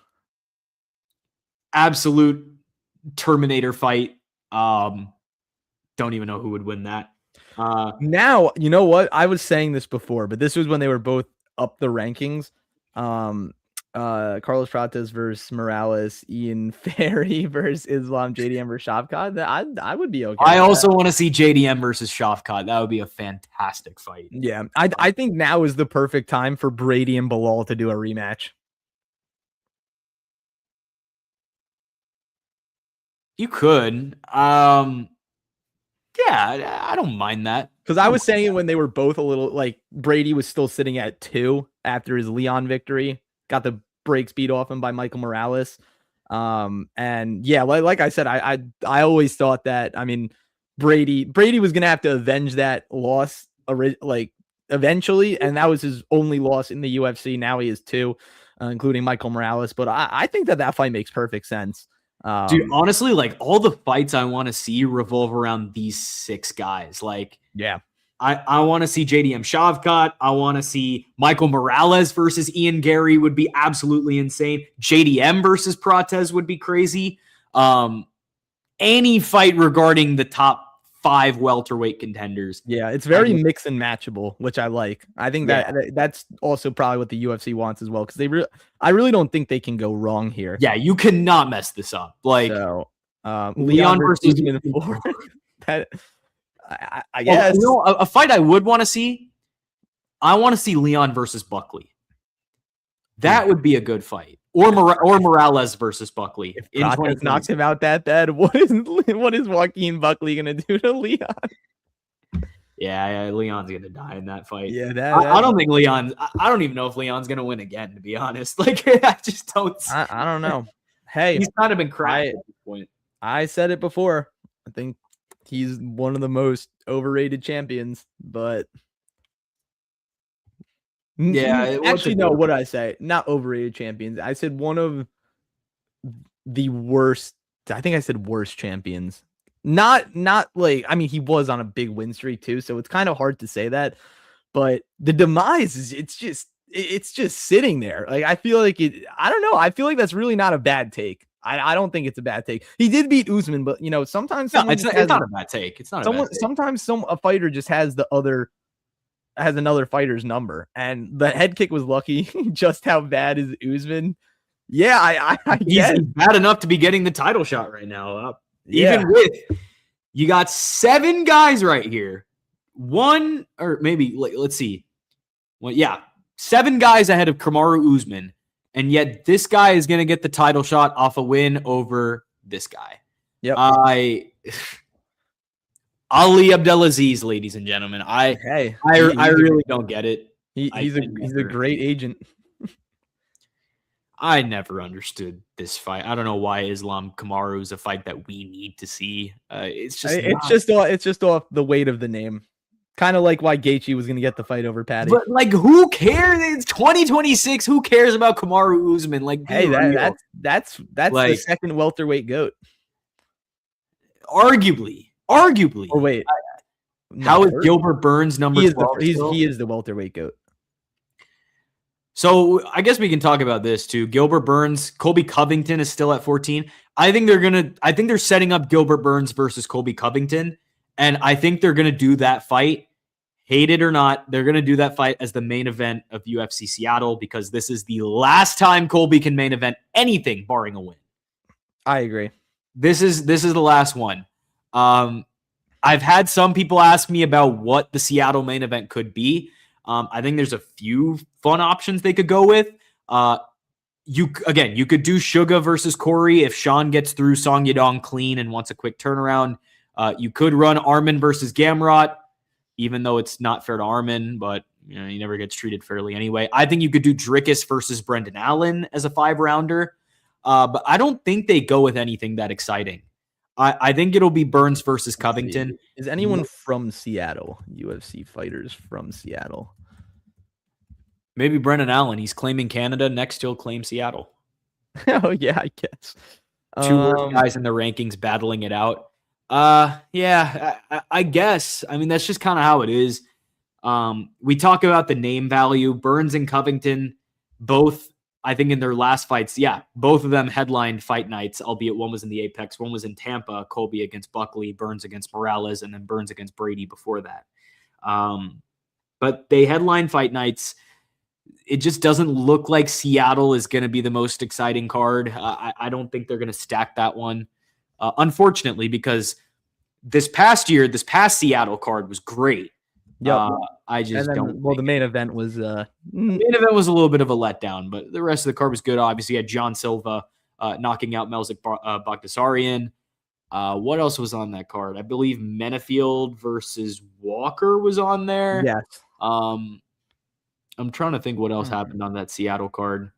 A: Absolute Terminator fight. Don't even know who would win that.
B: Now, you know what? I was saying this before, but this was when they were both up the rankings. Carlos Prates versus Morales, Ian Ferry versus Islam, JDM versus Shavkat. I would be okay.
A: I also want to see JDM versus Shavkat. That would be a fantastic fight.
B: Yeah, I think now is the perfect time for Brady and Bilal to do a rematch.
A: You could. Yeah, I don't mind that.
B: Because I was saying when they were both a little, like, Brady was still sitting at 2 after his Leon victory. Got the break speed off him by Michael Morales. And yeah, like I said, I always thought that, I mean, Brady was going to have to avenge that loss, like, eventually. And that was his only loss in the UFC. Now he is 2, including Michael Morales. But I think that fight makes perfect sense.
A: Dude, honestly, like, all the fights I want to see revolve around these 6 guys. Like,
B: yeah,
A: I want to see JDM Shavkat. I want to see Michael Morales versus Ian Gary would be absolutely insane. JDM versus Prates would be crazy. Any fight regarding the top 5 welterweight contenders.
B: Yeah, it's very mix and matchable, which I like. I think that's also probably what the UFC wants as well, because I really don't think they can go wrong here.
A: Yeah, you cannot mess this up. Like,
B: so, Leon versus Usman 4. That I guess.
A: A fight I would want to see. I want to see Leon versus Buckley. That would be a good fight. Or Morales versus Buckley.
B: If Prates knocks him out that bad, what is Joaquin Buckley gonna do to Leon?
A: Yeah, Leon's gonna die in that fight.
B: Yeah,
A: I don't think Leon. I don't even know if Leon's gonna win again. To be honest, like, I just don't.
B: I don't know. Hey,
A: he's kind of been cracked at this point.
B: I said it before. I think he's one of the most overrated champions, but.
A: Yeah,
B: actually, no. What did I say? Not overrated champions. I said one of the worst. I think I said worst champions. Not like, I mean, he was on a big win streak too, so it's kind of hard to say that. But the demise is it's just sitting there. Like, I feel like it. I don't know. I feel like that's really not a bad take. I don't think it's a bad take. He did beat Usman, but sometimes
A: it's not a bad take. It's not.
B: Sometimes a fighter just has another fighter's number, and the head kick was lucky. Just how bad is Usman? Yeah, I
A: he's bad enough to be getting the title shot right now. Even with, you got 7 guys right here, one or maybe let's see, 7 guys ahead of Kamaru Usman, and yet this guy is going to get the title shot off a win over this guy.
B: Yep.
A: I Ali Abdelaziz, ladies and gentlemen. I really don't get it.
B: He's a great agent.
A: I never understood this fight. I don't know why Islam Kamaru is a fight that we need to see. It's
B: just off the weight of the name. Kind of like why Gaethje was going to get the fight over Patty.
A: But like, who cares? It's 2026. Who cares about Kamaru Usman? Like,
B: hey, that's like, the second welterweight GOAT.
A: Arguably.
B: Oh wait,
A: how is Gilbert Burns number 12?
B: He is the welterweight GOAT.
A: So I guess we can talk about this too. Gilbert Burns, Colby Covington is still at 14. I think they're setting up Gilbert Burns versus Colby Covington. And I think they're going to do that fight, hate it or not. They're going to do that fight as the main event of UFC Seattle because this is the last time Colby can main event anything barring a win.
B: I agree.
A: This is the last one. I've had some people ask me about what the Seattle main event could be. I think there's a few fun options they could go with. You could do Suga versus Corey if Sean gets through Song Yadong clean and wants a quick turnaround. You could run Armin versus Gamrot, even though it's not fair to Armin, but he never gets treated fairly anyway. I think you could do Dricus versus Brendan Allen as a 5-rounder, but I don't think they go with anything that exciting. I think it'll be Burns versus Covington.
B: Is anyone from Seattle? UFC fighters from Seattle?
A: Maybe Brendan Allen. He's claiming Canada. Next, he'll claim Seattle.
B: Oh, yeah, I guess.
A: Two worst guys in the rankings battling it out. Yeah, I guess. I mean, that's just kind of how it is. We talk about the name value. Burns and Covington, both, I think in their last fights, both of them headlined fight nights, albeit one was in the Apex, one was in Tampa, Colby against Buckley, Burns against Morales, and then Burns against Brady before that. But they headline fight nights. It just doesn't look like Seattle is going to be the most exciting card. I don't think they're going to stack that one. Unfortunately, because this past Seattle card was great.
B: Yeah,
A: the
B: main event was
A: a little bit of a letdown, but the rest of the card was good. Obviously, you had John Silva knocking out Melzik Baghdasaryan. What else was on that card? I believe Menafield versus Walker was on there.
B: Yes.
A: I'm trying to think what else happened on that Seattle card.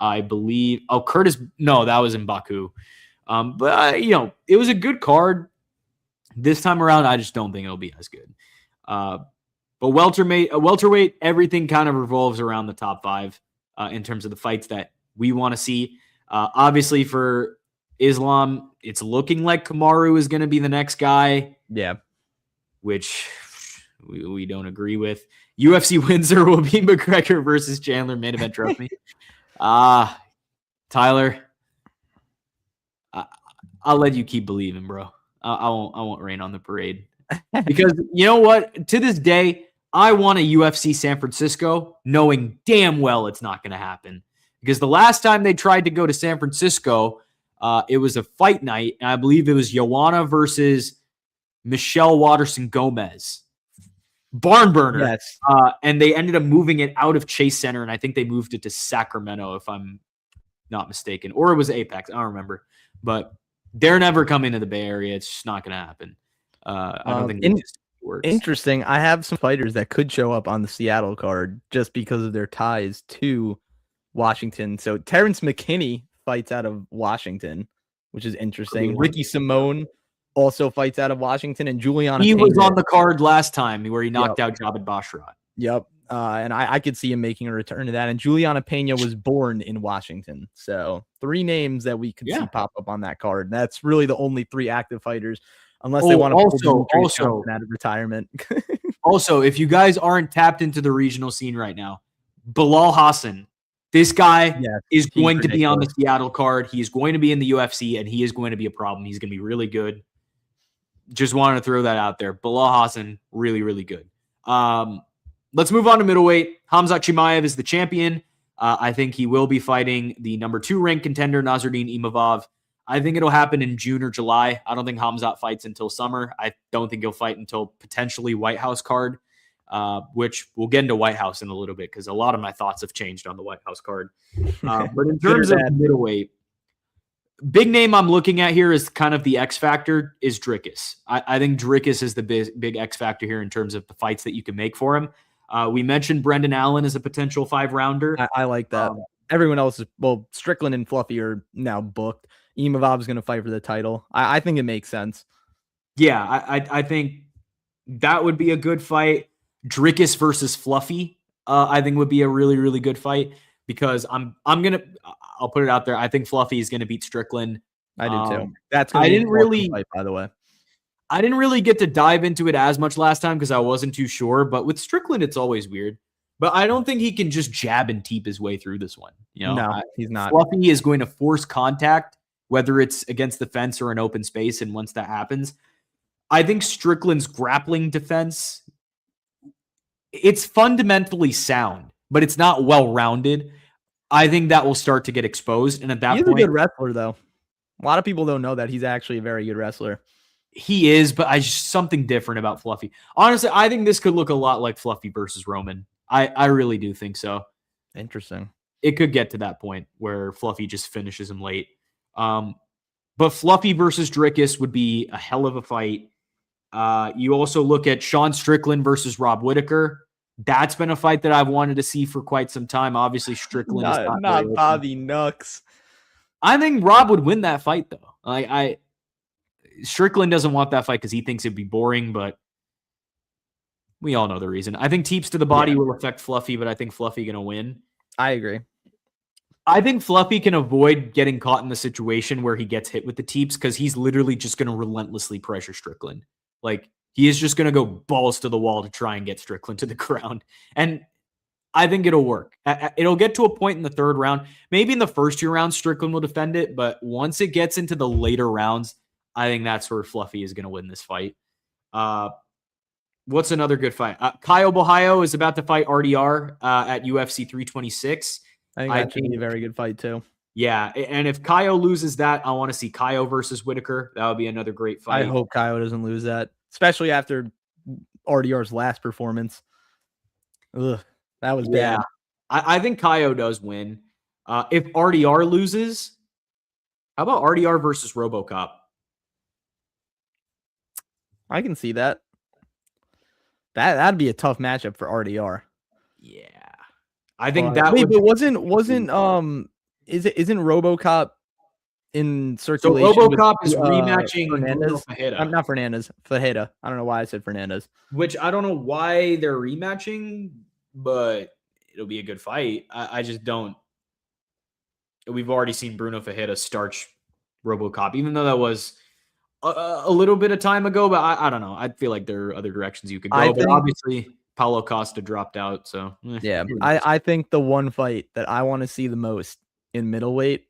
A: I believe that was in Baku. But it was a good card. This time around, I just don't think it'll be as good. But welterweight, everything kind of revolves around the top 5 in terms of the fights that we want to see. Obviously, for Islam, it's looking like Kamaru is going to be the next guy.
B: Yeah,
A: which we don't agree with. UFC Windsor will be McGregor versus Chandler main event trophy. Tyler, I'll let you keep believing, bro. I won't rain on the parade. Because you know what? To this day, I want a UFC San Francisco, knowing damn well it's not going to happen. Because the last time they tried to go to San Francisco, it was a fight night, and I believe it was Joanna versus Michelle Watterson Gomez. Barn burner.
B: Yes.
A: And they ended up moving it out of Chase Center, and I think they moved it to Sacramento, if I'm not mistaken. Or it was Apex. I don't remember. But they're never coming to the Bay Area. It's just not going to happen. I don't think it works.
B: Interesting. I have some fighters that could show up on the Seattle card just because of their ties to Washington. So Terrence McKinney fights out of Washington, which is interesting. Ricky Simone also fights out of Washington, and Juliana
A: He was on the card last time where he knocked out Jabed Bashrat.
B: Yep. And I could see him making a return to that. And Juliana Pena was born in Washington. So 3 names that we could see pop up on that card. That's really the only 3 active fighters, unless they want to also out of retirement.
A: Also, if you guys aren't tapped into the regional scene right now, Bilal Hassan, this guy is going to be on the Seattle card. He is going to be in the UFC, and he is going to be a problem. He's going to be really good. Just wanted to throw that out there. Bilal Hassan, really, really good. Let's move on to middleweight. Khamzat Chimaev is the champion. I think he will be fighting the number 2 ranked contender, Nasruddin Imavov. I think it'll happen in June or July. I don't think Khamzat fights until summer. I don't think he'll fight until potentially White House card, which we'll get into White House in a little bit because a lot of my thoughts have changed on the White House card. But in terms of middleweight, big name I'm looking at here is kind of the X factor is Dricus. I think Dricus is the big X factor here in terms of the fights that you can make for him. We mentioned Brendan Allen as a potential 5-rounder.
B: I like that. Everyone else is, well, Strickland and Fluffy are now booked. Imavov's going to fight for the title. I think it makes sense.
A: Yeah, I think that would be a good fight. Dricus versus Fluffy, I think would be a really, really good fight because I'll put it out there. I think Fluffy is gonna beat Strickland.
B: I do too. That's gonna be an awesome fight, by the way.
A: I didn't really get to dive into it as much last time because I wasn't too sure. But with Strickland, it's always weird. But I don't think he can just jab and teep his way through this one. You know,
B: no, he's not.
A: Fluffy is going to force contact, whether it's against the fence or an open space. And once that happens, I think Strickland's grappling defense, it's fundamentally sound, but it's not well-rounded. I think that will start to get exposed. And at that point,
B: he's a good wrestler, though. A lot of people don't know that he's actually a very good wrestler.
A: He is, but I just something different about Fluffy. Honestly, I think this could look a lot like Fluffy versus Roman. I really do think so.
B: Interesting.
A: It could get to that point where Fluffy just finishes him late. But Fluffy versus Dricus would be a hell of a fight. You also look at Sean Strickland versus Rob Whittaker. That's been a fight that I've wanted to see for quite some time. Obviously, Strickland is
B: not Bobby Nux.
A: I think Rob would win that fight, though. Strickland doesn't want that fight because he thinks it'd be boring, but we all know the reason. I think teeps to the body will affect Fluffy, but I think Fluffy gonna win.
B: I agree.
A: I think Fluffy can avoid getting caught in the situation where he gets hit with the teeps because he's literally just going to relentlessly pressure Strickland. Like, he is just going to go balls to the wall to try and get Strickland to the ground. And I think it'll work. It'll get to a point in the third round. Maybe in the first 2 rounds, Strickland will defend it. But once it gets into the later rounds, I think that's where Fluffy is going to win this fight. What's another good fight? Kyle Bohayo is about to fight RDR at UFC 326.
B: I think that should be a very good fight, too.
A: Yeah, and if Kaio loses that, I want to see Kaio versus Whittaker. That would be another great fight.
B: I hope Kaio doesn't lose that, especially after RDR's last performance. Ugh, that was bad.
A: I think Kaio does win. If RDR loses, how about RDR versus RoboCop?
B: I can see that. That'd be a tough matchup for RDR.
A: Yeah. I think
B: but wasn't isn't RoboCop in circulation?
A: So RoboCop is rematching
B: Fernandez. I'm not Fernandez. Fajeda. I don't know why I said Fernandez.
A: Which I don't know why they're rematching, but it'll be a good fight. I just don't. We've already seen Bruno Fajeda starch RoboCop, even though that was a little bit of time ago. But I don't know. I feel like there are other directions you could go. But obviously, Paulo Costa dropped out, so
B: yeah. I think the one fight that I want to see the most in middleweight,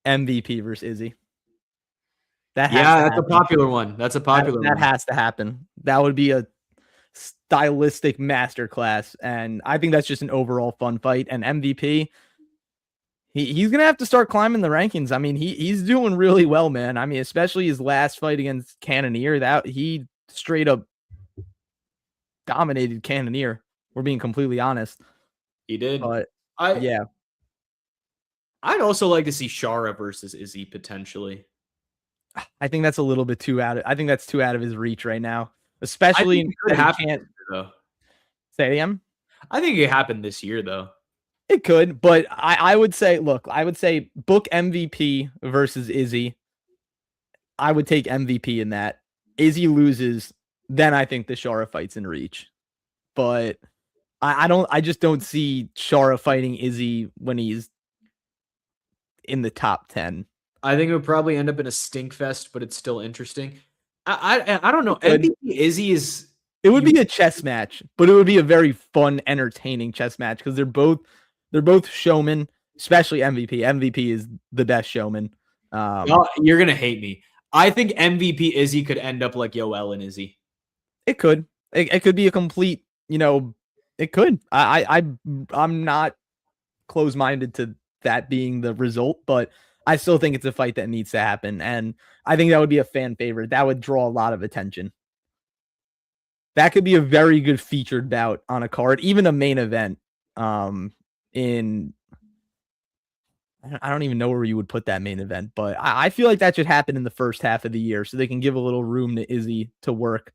B: MVP versus Izzy.
A: That's a popular one. That's a popular one.
B: That has to happen. That would be a stylistic masterclass, and I think that's just an overall fun fight. And MVP, he's gonna have to start climbing the rankings. I mean, he's doing really well, man. I mean, especially his last fight against Cannonier, that he straight up dominated Cannonier. We're being completely honest.
A: He did.
B: But
A: I'd also like to see Shara versus Izzy potentially.
B: I think that's a little bit too out. I think that's too out of his reach right now, especially
A: it could happen.
B: Say it again.
A: I think it happened this year, though.
B: It could, but I would say, look, I would say book MVP versus Izzy. I would take MVP in that. Izzy loses, then I think the Shara fight's in reach. But I just don't see Shara fighting Izzy when he's in the top 10.
A: I think it would probably end up in a stink fest, but it's still interesting. I don't know. MVP Izzy is.
B: It would be a chess match, but it would be a very fun, entertaining chess match because they're both showmen, especially MVP. MVP is the best showman.
A: You're gonna hate me. I think MVP Izzy could end up like Yoel and Izzy.
B: It could. It could be a complete. It could. I'm not close-minded to that being the result, but I still think it's a fight that needs to happen, and I think that would be a fan favorite. That would draw a lot of attention. That could be a very good featured bout on a card, even a main event. I don't even know where you would put that main event, but I feel like that should happen in the first half of the year so they can give a little room to Izzy to work.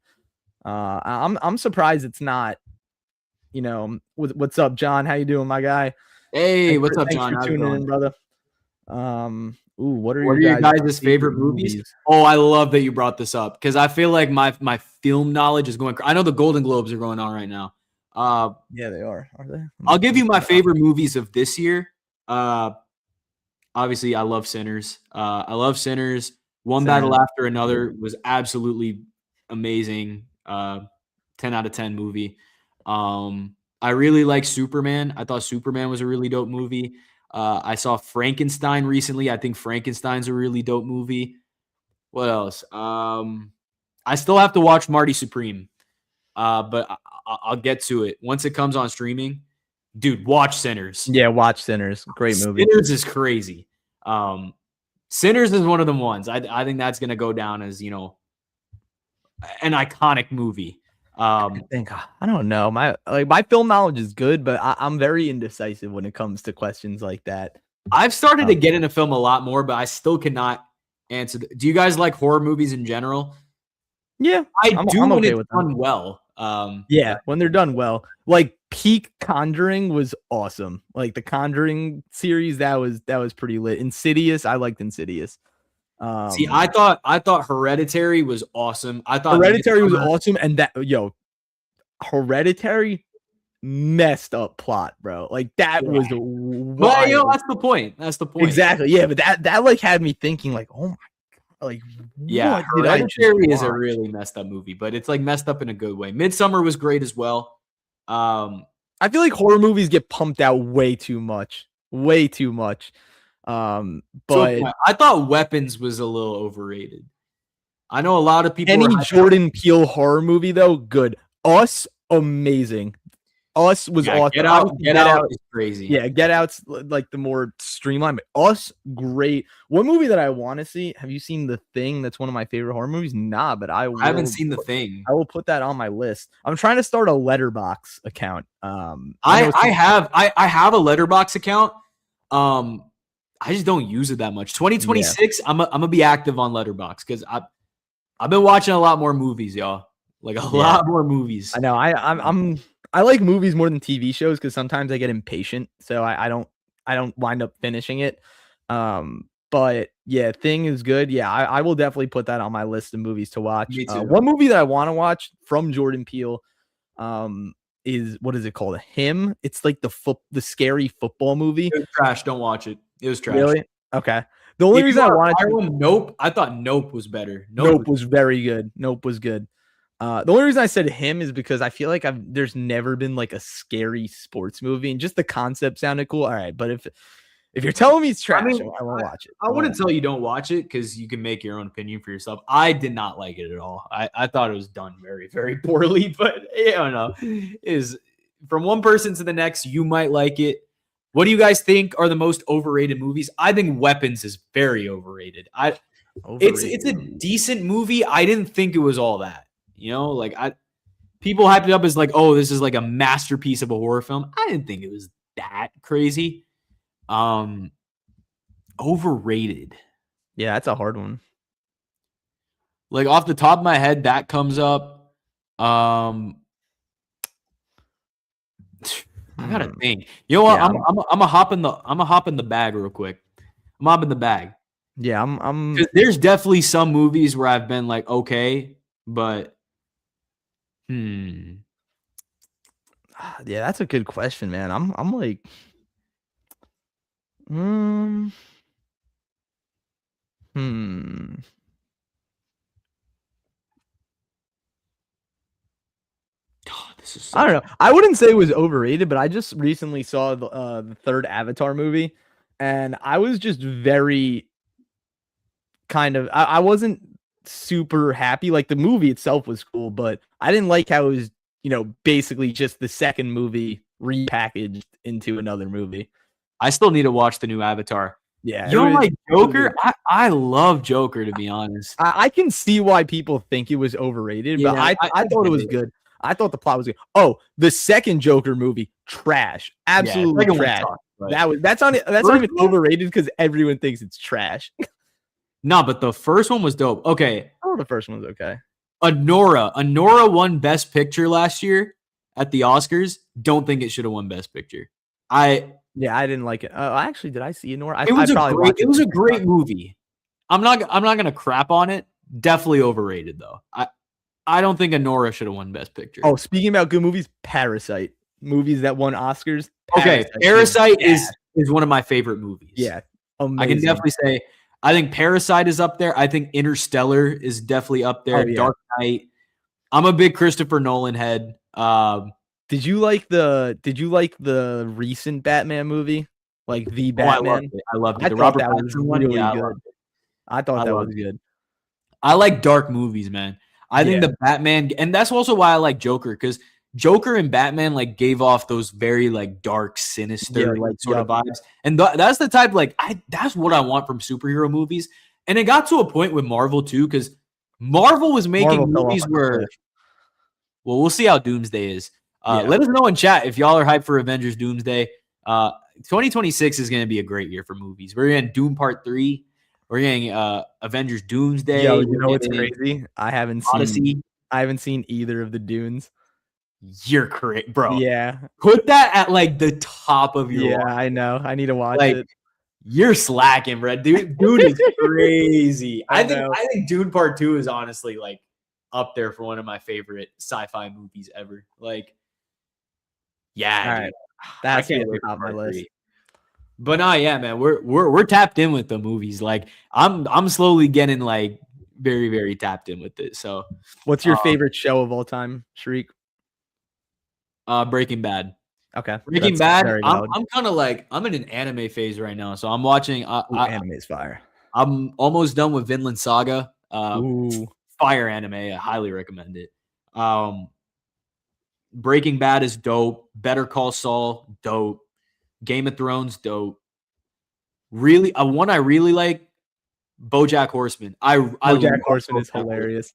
B: I'm surprised it's not. What's up, John? How you doing, my guy?
A: Hey, what's up,
B: Thanks
A: John?
B: for
A: How's it
B: tuning in,
A: going?
B: brother. What are
A: What are
B: your
A: your
B: guys'
A: guys' favorite movies? Oh, I love that you brought this up because I feel like my film knowledge is going. I know the Golden Globes are going on right now.
B: Yeah, they are. Are they?
A: I'll give you my favorite movies of this year. Obviously, I love Sinners. I love Sinners. One Battle After Another was absolutely amazing. 10 out of 10 movie. I really like Superman. I thought Superman was a really dope movie. I saw Frankenstein recently. I think Frankenstein's a really dope movie. What else? I still have to watch Marty Supreme, but I'll get to it once it comes on streaming. Dude, watch Sinners.
B: Yeah, watch Sinners. Great movie.
A: Sinners is crazy. Sinners is one of them ones. I think that's gonna go down as an iconic movie.
B: I don't know. My film knowledge is good, but I'm very indecisive when it comes to questions like that.
A: I've started to get into film a lot more, but I still cannot answer. Do you guys like horror movies in general?
B: Yeah,
A: I'm okay with them. Done well.
B: Yeah, when they're done well. Like peak Conjuring was awesome. Like the Conjuring series, that was pretty lit. Insidious, I liked Insidious.
A: See, I thought Hereditary was awesome. I thought
B: Hereditary was awesome, and Hereditary messed up plot, bro. Like that was
A: wild. That's the point. That's the point.
B: Exactly. Yeah, but that like had me thinking like, oh my god, like
A: yeah, Hereditary is a really messed up movie, but it's like messed up in a good way. Midsommar was great as well.
B: I feel like horror movies get pumped out way too much. Way too much. But
A: I thought Weapons was a little overrated. I know a lot of people.
B: Any Jordan Peele horror movie though, good. Us, amazing. Us was awesome.
A: Get Out is crazy.
B: Yeah, Get Out's like the more streamlined. But Us, great. One movie that I want to see. Have you seen The Thing? That's one of my favorite horror movies. Nah, but I
A: haven't seen The Thing.
B: I will put that on my list. I'm trying to start a Letterboxd account.
A: I have a Letterboxd account. I just don't use it that much. 2026, I'm gonna be active on Letterboxd because I've been watching a lot more movies, y'all. Like a lot more movies.
B: I know. I like movies more than TV shows because sometimes I get impatient, so I don't wind up finishing it. But yeah, Thing is good. Yeah, I will definitely put that on my list of movies to watch.
A: Me too.
B: One movie that I want to watch from Jordan Peele, is what is it called? Him. It's like the scary football movie.
A: It was trash. Don't watch it. It was trash.
B: Really? Okay. The only reason I wanted to
A: Nope. I thought Nope was better.
B: Nope was very good. Nope was good. The only reason I said Him is because I feel like there's never been like a scary sports movie, and just the concept sounded cool. All right, but if you're telling me it's trash, I won't watch it.
A: I wouldn't tell you don't watch it because you can make your own opinion for yourself. I did not like it at all. I thought it was done very, very poorly, but I don't know. Is from one person to the next, you might like it. What do you guys think are the most overrated movies? I think Weapons is very overrated. It's a decent movie. I didn't think it was all that. Like people hyped it up as like, oh, this is like a masterpiece of a horror film. I didn't think it was that crazy. Overrated.
B: Yeah, that's a hard one.
A: Like off the top of my head, that comes up. I gotta think. You know what? Yeah, I'm a hop in the bag real quick. I'm hopping the bag.
B: Yeah, I'm.
A: There's definitely some movies where I've been like, okay, but
B: yeah, that's a good question, man. I'm like, I don't know. I wouldn't say it was overrated, but I just recently saw the third Avatar movie, and I was just very kind of. I wasn't super happy. Like the movie itself was cool, but I didn't like how it was, basically just the second movie repackaged into another movie.
A: I still need to watch the new Avatar.
B: Yeah,
A: you don't like Joker? I love Joker, to be honest.
B: I can see why people think it was overrated, but I thought it was good. I thought the plot was good. Oh, the second Joker movie, trash. Absolutely trash.
A: but
B: that's not even overrated because everyone thinks it's trash.
A: no, but the first one was dope. Okay,
B: Oh, the first one's okay.
A: Anora won Best Picture last year at the Oscars. Don't think it should have won Best Picture.
B: I didn't like it. Actually, did I see Anora?
A: It was a great movie. I'm not gonna crap on it. Definitely overrated though. I don't think Anora should have won Best Picture.
B: Oh, speaking about good movies, Parasite. Movies that won Oscars.
A: Parasite is one of my favorite movies.
B: Yeah. Amazing.
A: I can definitely say I think Parasite is up there. I think Interstellar is definitely up there.
B: Oh, yeah.
A: Dark Knight. I'm a big Christopher Nolan head.
B: Did you like the recent Batman movie? Like the Batman?
A: I loved it. The Robert Pattinson one.
B: Really
A: Yeah,
B: good. I thought that was good.
A: I like dark movies, man. I think the Batman, and that's also why I like Joker, because Joker and Batman like gave off those very like dark, sinister sort of vibes, and that's the type that's what I want from superhero movies. And it got to a point with Marvel too, because Marvel was making movies where, well, we'll see how Doomsday is. Let us know in chat if y'all are hyped for Avengers Doomsday. 2026 is going to be a great year for movies. We're getting Doom Part 3. We're getting Avengers Doomsday.
B: Yo, you know what's crazy? I haven't seen either of the Dunes.
A: You're correct, bro.
B: Yeah.
A: Put that at like the top of your
B: watch. I know. I need to watch it.
A: You're slacking, bro. Dune is crazy. I think Dune Part 2 is honestly like up there for one of my favorite sci-fi movies ever. Like, yeah,
B: all right. That's at the top of my list.
A: But man, we're tapped in with the movies. Like I'm slowly getting like very, very tapped in with it. So
B: what's your favorite show of all time, Shriek?
A: Breaking Bad.
B: Okay.
A: Breaking Bad. I'm kind of like I'm in an anime phase right now. So I'm watching
B: anime is fire.
A: I'm almost done with Vinland Saga. Fire anime. I highly recommend it. Breaking Bad is dope. Better Call Saul, dope. Game of Thrones, dope. Really, one I really like, BoJack Horseman.
B: BoJack Horseman is hilarious.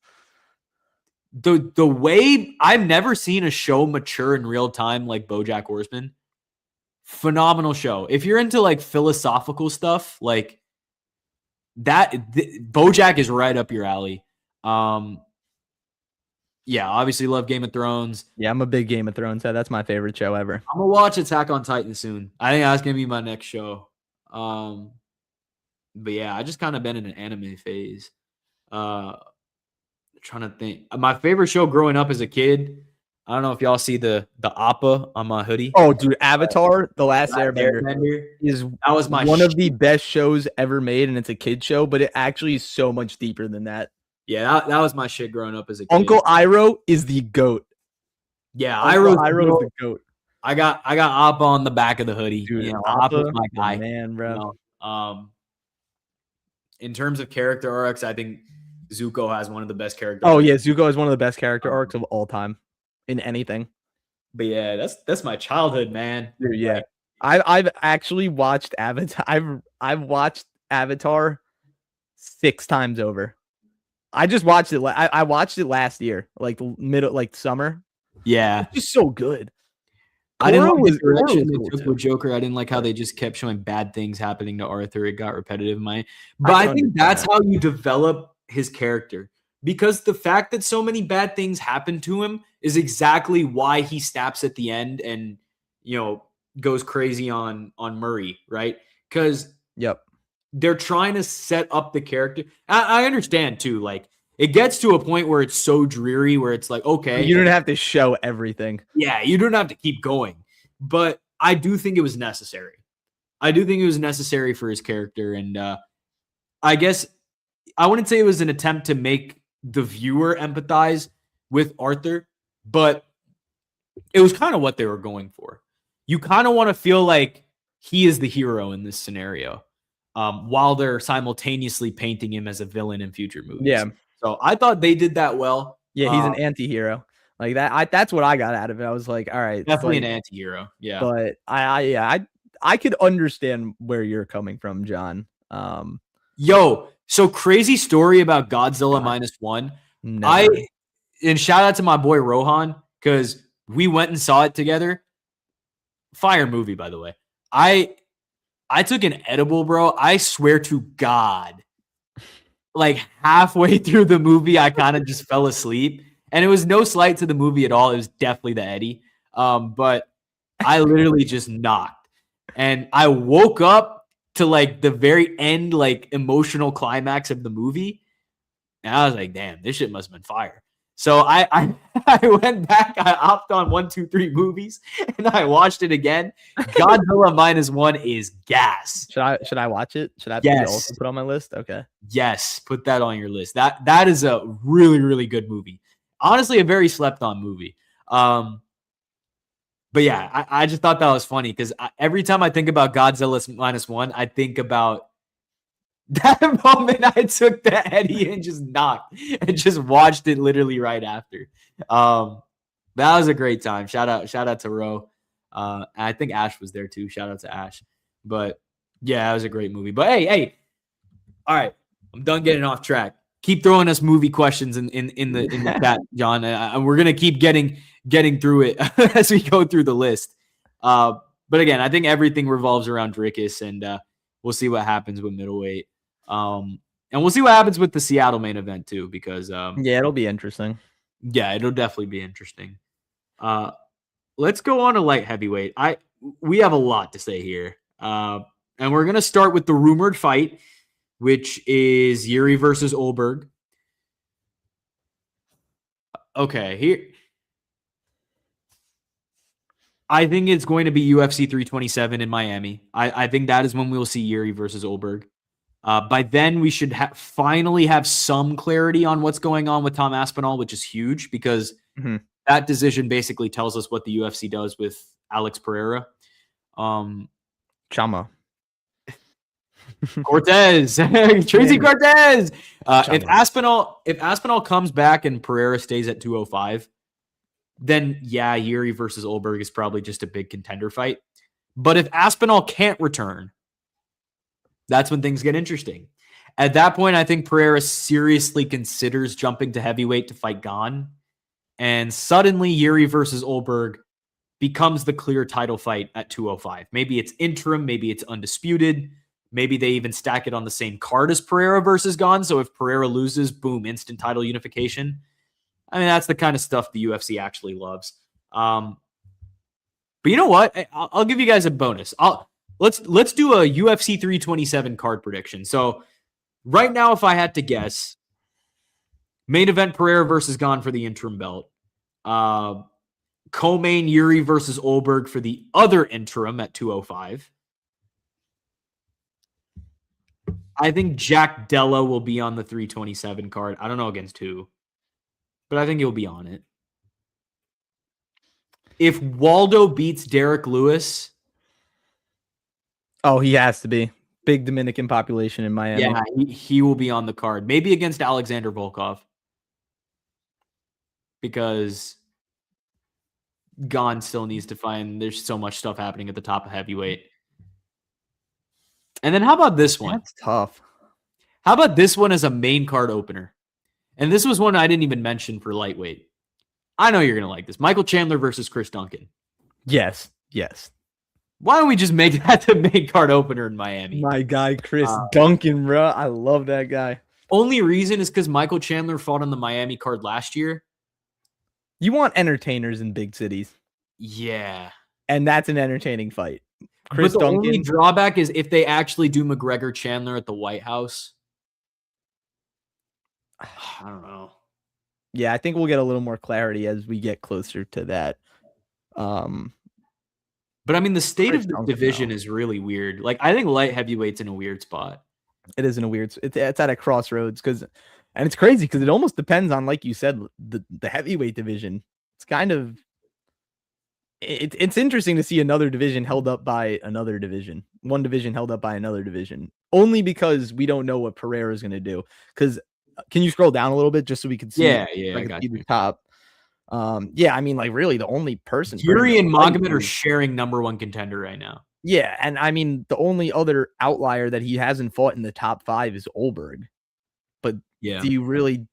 A: The way I've never seen a show mature in real time like BoJack Horseman. Phenomenal show. If you're into like philosophical stuff, like that, BoJack is right up your alley. Yeah, obviously love Game of Thrones.
B: Yeah, I'm a big Game of Thrones head. That's my favorite show ever.
A: I'm gonna watch Attack on Titan soon. I think that's gonna be my next show. But yeah, I just kind of been in an anime phase. Trying to think. My favorite show growing up as a kid. I don't know if y'all see the Appa on my hoodie.
B: Oh, dude, Avatar: The Last Airbender is one of the best shows ever made, and it's a kid show, but it actually is so much deeper than that.
A: Yeah, that was my shit growing up as a kid.
B: Uncle Iroh is the GOAT.
A: Yeah,
B: Iroh is the GOAT.
A: I got Appa on the back of the hoodie.
B: Dude,
A: Appa's my guy.
B: Man, bro.
A: In terms of character arcs, I think Zuko has one of the best character.
B: Oh yeah, Zuko is one of the best character arcs of all time in anything.
A: But yeah, that's my childhood, man.
B: Dude, yeah. I've actually watched Avatar. I've watched Avatar 6 times over. I just watched it. I watched it last year, like summer.
A: Yeah,
B: it's just so good.
A: I didn't like the direction they took with Joker. I didn't like how they just kept showing bad things happening to Arthur. It got repetitive in my. But I think that's how you develop his character, because the fact that so many bad things happen to him is exactly why he snaps at the end and goes crazy on Murray, right? Because they're trying to set up the character. I understand too. Like it gets to a point where it's so dreary, where it's like, okay,
B: you don't have to show everything.
A: Yeah, you don't have to keep going. But I do think it was necessary. I do think it was necessary for his character, and I guess I wouldn't say it was an attempt to make the viewer empathize with Arthur, but it was kind of what they were going for. You kind of want to feel like he is the hero in this scenario. While they're simultaneously painting him as a villain in future movies.
B: Yeah.
A: So I thought they did that well.
B: Yeah, he's an anti-hero. Like that. That's what I got out of it. I was like, all right.
A: Definitely an anti-hero. Yeah.
B: But I could understand where you're coming from, John.
A: So crazy story about Godzilla -1. And shout out to my boy Rohan, because we went and saw it together. Fire movie, by the way. I took an edible, bro. I swear to God, like halfway through the movie, I kind of just fell asleep. And it was no slight to the movie at all. It was definitely the Eddie. But I literally just knocked. And I woke up to like the very end, like emotional climax of the movie. And I was like, damn, this shit must have been fire. So I I went back, I hopped on 1, 2, 3 movies, and I watched it again. Godzilla -1 is gas.
B: Should I watch it? Should I
A: Yes.
B: also put on my list? Okay.
A: Yes, put that on your list. That is a really, really good movie. Honestly, a very slept on movie. But yeah, I just thought that was funny because every time I think about Godzilla -1, I think about that moment I took the Eddie and just knocked and just watched it literally right after. That was a great time. Shout out to Ro. I think Ash was there too. Shout out to Ash. But yeah, it was a great movie. But hey, all right, I'm done getting off track. Keep throwing us movie questions in the chat, John, and we're gonna keep getting through it as we go through the list. But again, I think everything revolves around Dricus, and we'll see what happens with middleweight. And we'll see what happens with the Seattle main event too, because
B: yeah, it'll be interesting.
A: Yeah, it'll definitely be interesting. Let's go on to light heavyweight. We have a lot to say here, and we're gonna start with the rumored fight, which is Jiri versus Ulberg. Okay, here. I think it's going to be UFC 327 in Miami. I think that is when we'll see Jiri versus Ulberg. By then, we should finally have some clarity on what's going on with Tom Aspinall, which is huge because that decision basically tells us what the UFC does with Alex Pereira.
B: Chama.
A: Cortez. Tracy Cortez. If Aspinall comes back and Pereira stays at 205, then yeah, Jiri versus Ulberg is probably just a big contender fight. But if Aspinall can't return, that's when things get interesting. At that point, I think Pereira seriously considers jumping to heavyweight to fight Gane. And suddenly, Jiri versus Ulberg becomes the clear title fight at 205. Maybe it's interim, maybe it's undisputed. Maybe they even stack it on the same card as Pereira versus Gane. So if Pereira loses, boom, instant title unification. I mean, that's the kind of stuff the UFC actually loves. But you know what? I'll give you guys a bonus. Let's do a UFC 327 card prediction. So right now, if I had to guess, main event Pereira versus Gane for the interim belt. Co-main Jiri versus Ulberg for the other interim at 205. I think Jack Della will be on the 327 card. I don't know against who, but I think he'll be on it. If Waldo beats Derek Lewis...
B: Oh, he has to be. Big Dominican population in Miami.
A: Yeah, he will be on the card. Maybe against Alexander Volkov. Because Gane still needs to find... There's so much stuff happening at the top of heavyweight. And then how about this one?
B: That's tough.
A: How about this one as a main card opener? And this was one I didn't even mention for lightweight. I know you're going to like this. Michael Chandler versus Chris Duncan.
B: Yes.
A: Why don't we just make that the main card opener in Miami?
B: My guy, Chris Duncan, bro. I love that guy.
A: Only reason is because Michael Chandler fought on the Miami card last year.
B: You want entertainers in big cities.
A: Yeah.
B: And that's an entertaining fight.
A: Chris Duncan. Only drawback is if they actually do McGregor Chandler at the White House. I don't know.
B: Yeah, I think we'll get a little more clarity as we get closer to that.
A: But I mean, the state of the division is really weird. Like, I think light heavyweight's in a weird spot.
B: It is in a weird. It's at a crossroads and it's crazy because it almost depends on, like you said, the heavyweight division. It's kind of. It's interesting to see another division held up by another division. One division held up by another division. Only because we don't know what Pereira is going to do. Because can you scroll down a little bit just so we can see?
A: Yeah,
B: I got see the top. Yeah, I mean, like really, the only person.
A: Jiri and Magomed are sharing number one contender right now.
B: Yeah, and I mean, the only other outlier that he hasn't fought in the top 5 is Ulberg. But
A: yeah,
B: do you really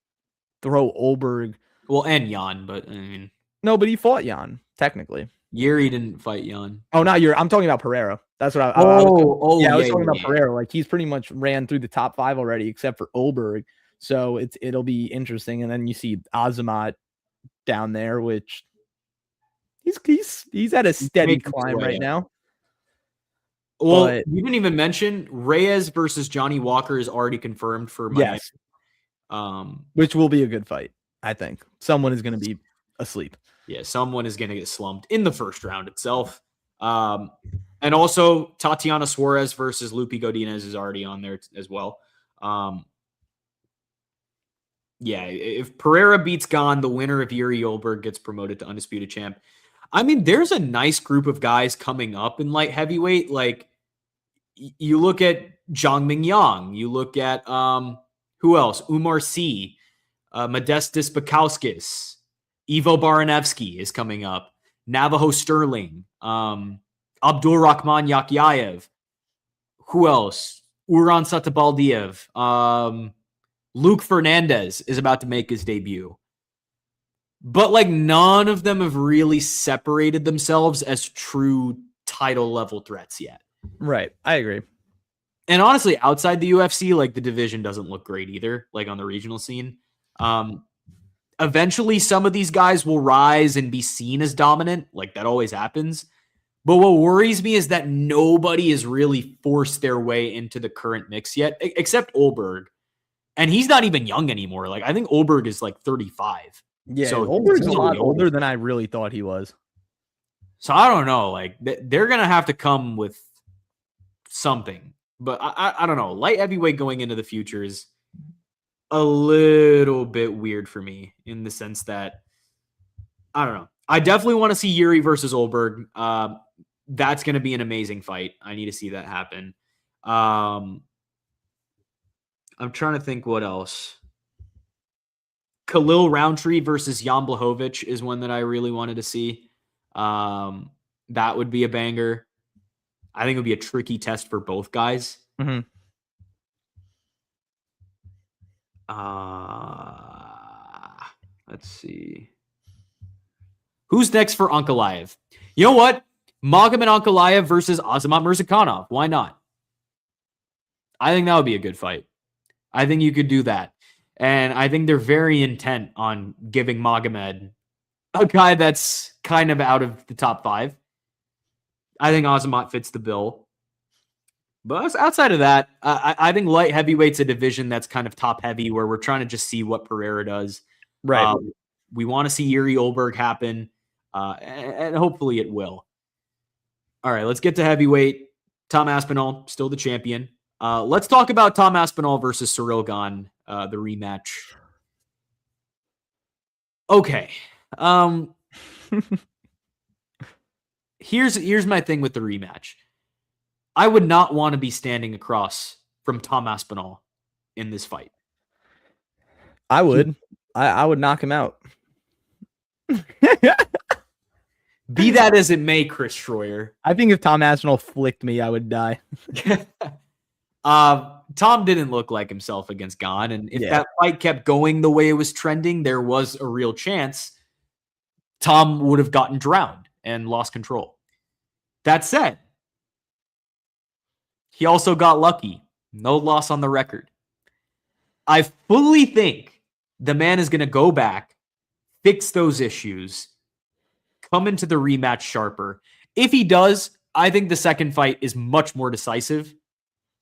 B: throw Ulberg?
A: Well, and Jan, but I mean,
B: no, but he fought Jan technically.
A: Jiri didn't fight Jan.
B: Oh, no, I'm talking about Pereira. That's what I was.
A: Yeah,
B: I was talking about Pereira. Like he's pretty much ran through the top 5 already, except for Ulberg. So it'll be interesting. And then you see Azamat down there, which he's at a steady climb right now.
A: Well, you didn't even mention Reyes versus Johnny Walker is already confirmed for Miami.
B: Yes. Which will be a good fight, I think. Someone is going to be asleep.
A: Yeah, someone is going to get slumped in the first round itself. And also Tatiana Suarez versus Lupi Godinez is already on there as well. Yeah, if Pereira beats Gane, the winner of Jiri Ulberg gets promoted to undisputed champ. I mean, there's a nice group of guys coming up in light heavyweight. Like you look at Zhang Mingyang, you look at who else? Umar Sy, Modestas Bukauskis, Ivo Baranevsky is coming up, Navajo Sterling, Abdul Rahman Yakyayev. Who else? Uran Satabaldiev. Luke Fernandez is about to make his debut. But like none of them have really separated themselves as true title level threats yet.
B: Right. I agree.
A: And honestly, outside the UFC, like the division doesn't look great either, like on the regional scene. Eventually some of these guys will rise and be seen as dominant. Like that always happens. But what worries me is that nobody has really forced their way into the current mix yet, except Ulberg. And he's not even young anymore. Like I think Ulberg is like 35.
B: Yeah, so Ulberg's a lot older than I really thought he was.
A: So I don't know. Like they're gonna have to come with something. But I don't know. Light heavyweight going into the future is a little bit weird for me in the sense that I don't know. I definitely want to see Jiri versus Ulberg. That's going to be an amazing fight. I need to see that happen. I'm trying to think what else. Khalil Roundtree versus Jan Blachowicz is one that I really wanted to see. That would be a banger. I think it would be a tricky test for both guys.
B: Mm-hmm.
A: Let's see. Who's next for Ankalaev? You know what? Magomed Ankalaev versus Azamat Murzakanov. Why not? I think that would be a good fight. I think you could do that. And I think they're very intent on giving Magomed a guy that's kind of out of the top 5. I think Azamat fits the bill. But outside of that, I think light heavyweight's a division that's kind of top heavy where we're trying to just see what Pereira does.
B: Right.
A: We want to see Jiri Ulberg happen, and hopefully it will. All right, let's get to heavyweight. Tom Aspinall, still the champion. Let's talk about Tom Aspinall versus Cyril Gane, the rematch. Okay. Here's my thing with the rematch. I would not want to be standing across from Tom Aspinall in this fight.
B: I would. I would knock him out.
A: Be that as it may, Chris Schroyer.
B: I think if Tom Aspinall flicked me, I would die.
A: Tom didn't look like himself against Gane, and if that fight kept going the way it was trending, there was a real chance Tom would have gotten drowned and lost control. That said, he also got lucky. No loss on the record. I fully think the man is going to go back, fix those issues, come into the rematch sharper. If he does, I think the second fight is much more decisive,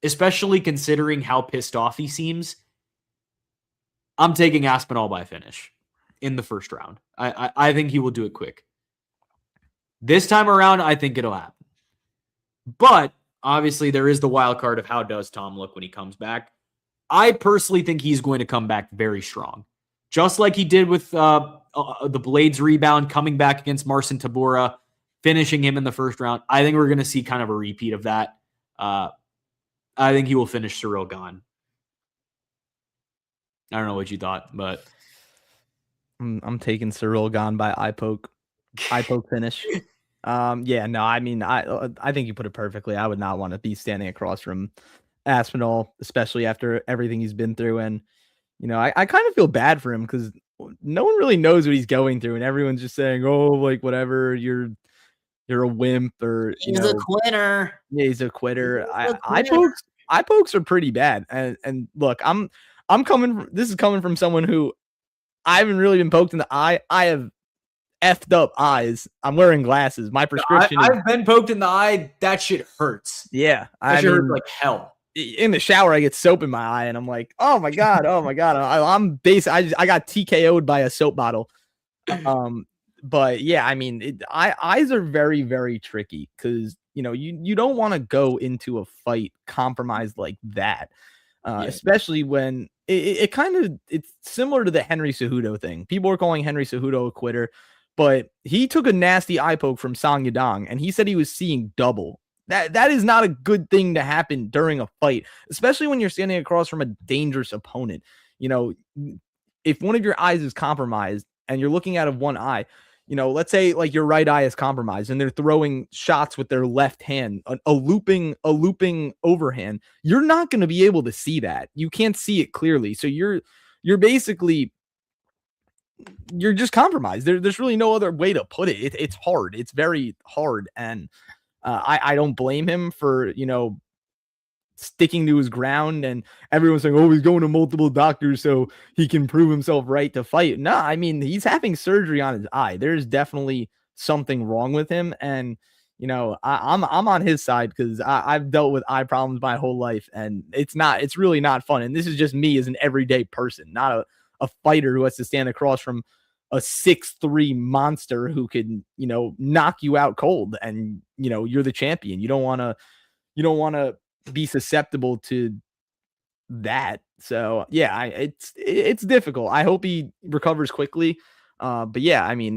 A: especially considering how pissed off he seems. I'm taking Aspinall by finish in the first round. I think he will do it quick. This time around, I think it'll happen. But obviously, there is the wild card of how does Tom look when he comes back. I personally think he's going to come back very strong. Just like he did with the Blades rebound, coming back against Marcin Tybura, finishing him in the first round. I think we're going to see kind of a repeat of that. I think he will finish Cyril Gane. I don't know what you thought, but
B: I'm taking Cyril Gane by eye poke finish. Yeah, no, I mean, I think you put it perfectly. I would not want to be standing across from Aspinall, especially after everything he's been through. And, you know, I kind of feel bad for him because no one really knows what he's going through. And everyone's just saying, oh, like, whatever, you're you're a wimp or
A: He's a quitter.
B: Yeah, he's a quitter.
A: He's a quitter.
B: Eye pokes are pretty bad. And look, I'm coming. This is coming from someone who I haven't really been poked in the eye. I have effed up eyes. I'm wearing glasses. My prescription.
A: I've been poked in the eye. That shit hurts.
B: Yeah,
A: That shit hurts like hell.
B: In the shower, I get soap in my eye, and I'm like, oh my god. I got TKO'd by a soap bottle. But yeah, I mean, eyes are very, very tricky because you don't want to go into a fight compromised like that, especially when it's similar to the Henry Cejudo thing. People are calling Henry Cejudo a quitter, but he took a nasty eye poke from Song Yadong, and he said he was seeing double. That is not a good thing to happen during a fight, especially when you're standing across from a dangerous opponent. If one of your eyes is compromised and you're looking out of one eye, let's say like your right eye is compromised and they're throwing shots with their left hand, a looping overhand, you're not going to be able to see that. You can't see it clearly. So you're basically, you're just compromised. There's really no other way to put it. It's hard. It's very hard. And I don't blame him for, sticking to his ground, and everyone's saying, oh, he's going to multiple doctors so he can prove himself right to fight. No, I mean, he's having surgery on his eye. There's definitely something wrong with him. And, I'm on his side because I've dealt with eye problems my whole life, and it's really not fun. And this is just me as an everyday person, not a fighter who has to stand across from a 6'3" monster who can, knock you out cold, and, you're the champion. You don't want to be susceptible to that. So yeah, it's difficult. I hope he recovers quickly. But yeah, I mean,